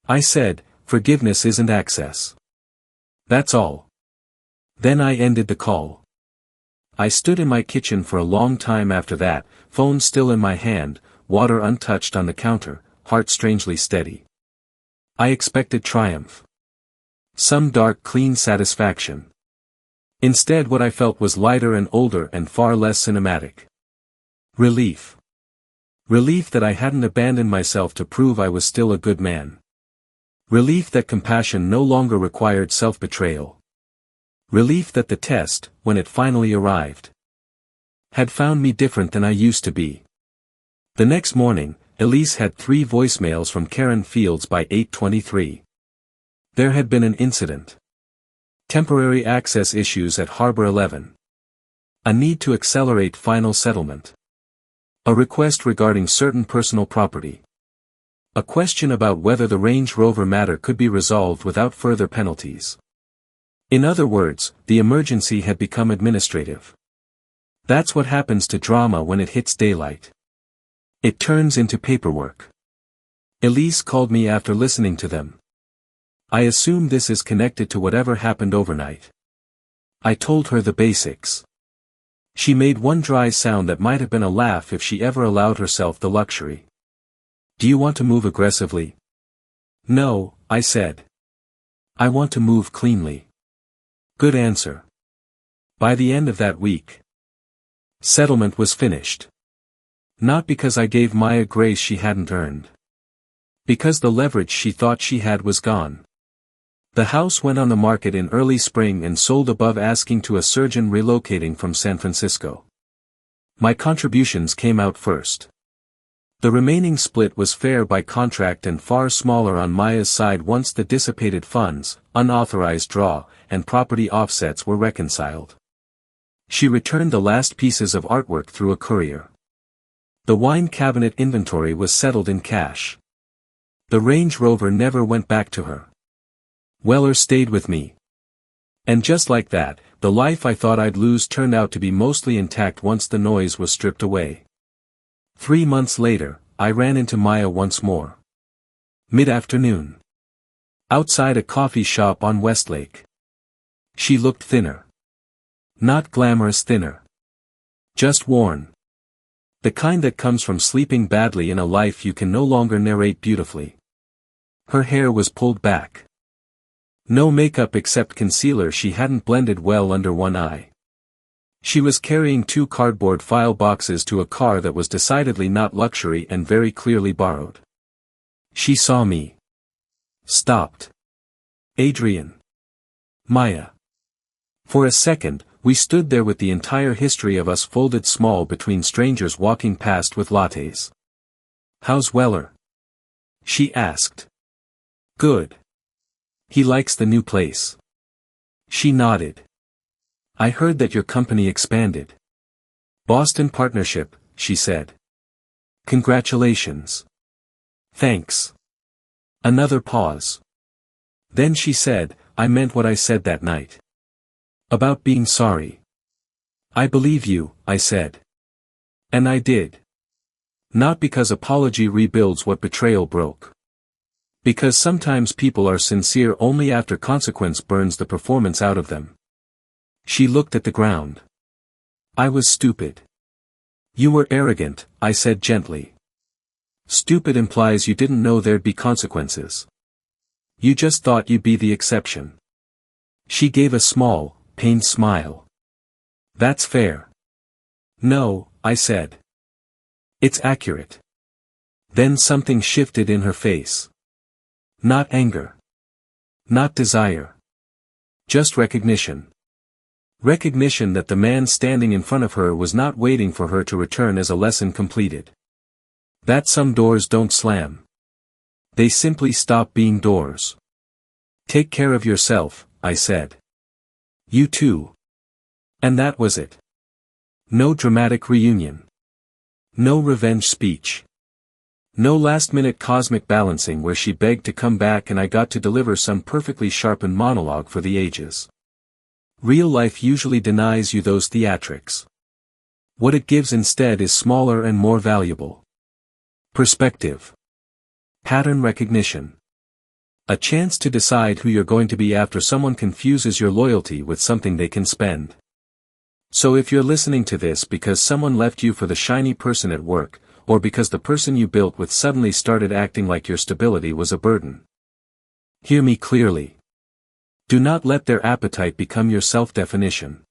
I said, forgiveness isn't access. That's all. Then I ended the call. I stood in my kitchen for a long time after that, phone still in my hand, water untouched on the counter, heart strangely steady. I expected triumph. Some dark clean satisfaction. Instead what I felt was lighter and older and far less cinematic. Relief. Relief that I hadn't abandoned myself to prove I was still a good man. Relief that compassion no longer required self-betrayal. Relief that the test, when it finally arrived, had found me different than I used to be. The next morning, Elise had 3 voicemails from Karen Fields by 8:23. There had been an incident. Temporary access issues at Harbor 11. A need to accelerate final settlement. A request regarding certain personal property. A question about whether the Range Rover matter could be resolved without further penalties. In other words, the emergency had become administrative. That's what happens to drama when it hits daylight. It turns into paperwork. Elise called me after listening to them. I assume this is connected to whatever happened overnight. I told her the basics. She made one dry sound that might have been a laugh if she ever allowed herself the luxury. Do you want to move aggressively? No, I said. I want to move cleanly. Good answer. By the end of that week, settlement was finished. Not because I gave Maya grace she hadn't earned. Because the leverage she thought she had was gone. The house went on the market in early spring and sold above asking to a surgeon relocating from San Francisco. My contributions came out first. The remaining split was fair by contract and far smaller on Maya's side once the dissipated funds, unauthorized draw, and property offsets were reconciled. She returned the last pieces of artwork through a courier. The wine cabinet inventory was settled in cash. The Range Rover never went back to her. Weller stayed with me. And just like that, the life I thought I'd lose turned out to be mostly intact once the noise was stripped away. 3 months later, I ran into Maya once more. Mid-afternoon. Outside a coffee shop on Westlake. She looked thinner. Not glamorous thinner. Just worn. The kind that comes from sleeping badly in a life you can no longer narrate beautifully. Her hair was pulled back. No makeup except concealer she hadn't blended well under one eye. She was carrying 2 cardboard file boxes to a car that was decidedly not luxury and very clearly borrowed. She saw me. Stopped. Adrian. Maya. For a second, we stood there with the entire history of us folded small between strangers walking past with lattes. How's Weller? She asked. Good. He likes the new place. She nodded. I heard that your company expanded. Boston partnership, she said. Congratulations. Thanks. Another pause. Then she said, I meant what I said that night. About being sorry. I believe you, I said. And I did. Not because apology rebuilds what betrayal broke. Because sometimes people are sincere only after consequence burns the performance out of them. She looked at the ground. I was stupid. You were arrogant, I said gently. Stupid implies you didn't know there'd be consequences. You just thought you'd be the exception. She gave a small, pained smile. That's fair. No, I said. It's accurate. Then something shifted in her face. Not anger. Not desire. Just recognition. Recognition that the man standing in front of her was not waiting for her to return as a lesson completed. That some doors don't slam. They simply stop being doors. Take care of yourself, I said. You too. And that was it. No dramatic reunion. No revenge speech. No last-minute cosmic balancing where she begged to come back and I got to deliver some perfectly sharpened monologue for the ages. Real life usually denies you those theatrics. What it gives instead is smaller and more valuable. Perspective. Pattern recognition. A chance to decide who you're going to be after someone confuses your loyalty with something they can spend. So if you're listening to this because someone left you for the shiny person at work, or because the person you built with suddenly started acting like your stability was a burden, hear me clearly. Do not let their appetite become your self-definition.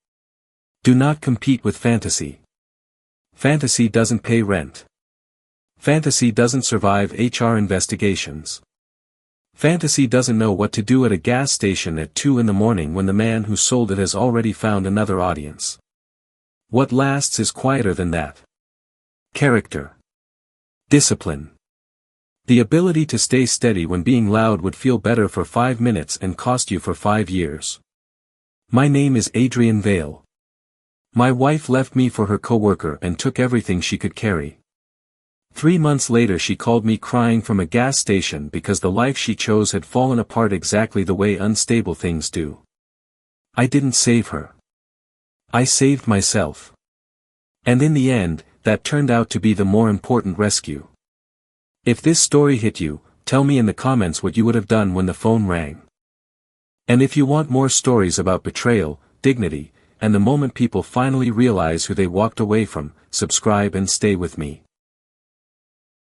Do not compete with fantasy. Fantasy doesn't pay rent. Fantasy doesn't survive HR investigations. Fantasy doesn't know what to do at a gas station at 2 in the morning when the man who sold it has already found another audience. What lasts is quieter than that. Character. Discipline. The ability to stay steady when being loud would feel better for 5 minutes and cost you for 5 years. My name is Adrian Vale. My wife left me for her coworker and took everything she could carry. 3 months later she called me crying from a gas station because the life she chose had fallen apart exactly the way unstable things do. I didn't save her. I saved myself. And in the end, that turned out to be the more important rescue. If this story hit you, tell me in the comments what you would have done when the phone rang. And if you want more stories about betrayal, dignity, and the moment people finally realize who they walked away from, subscribe and stay with me.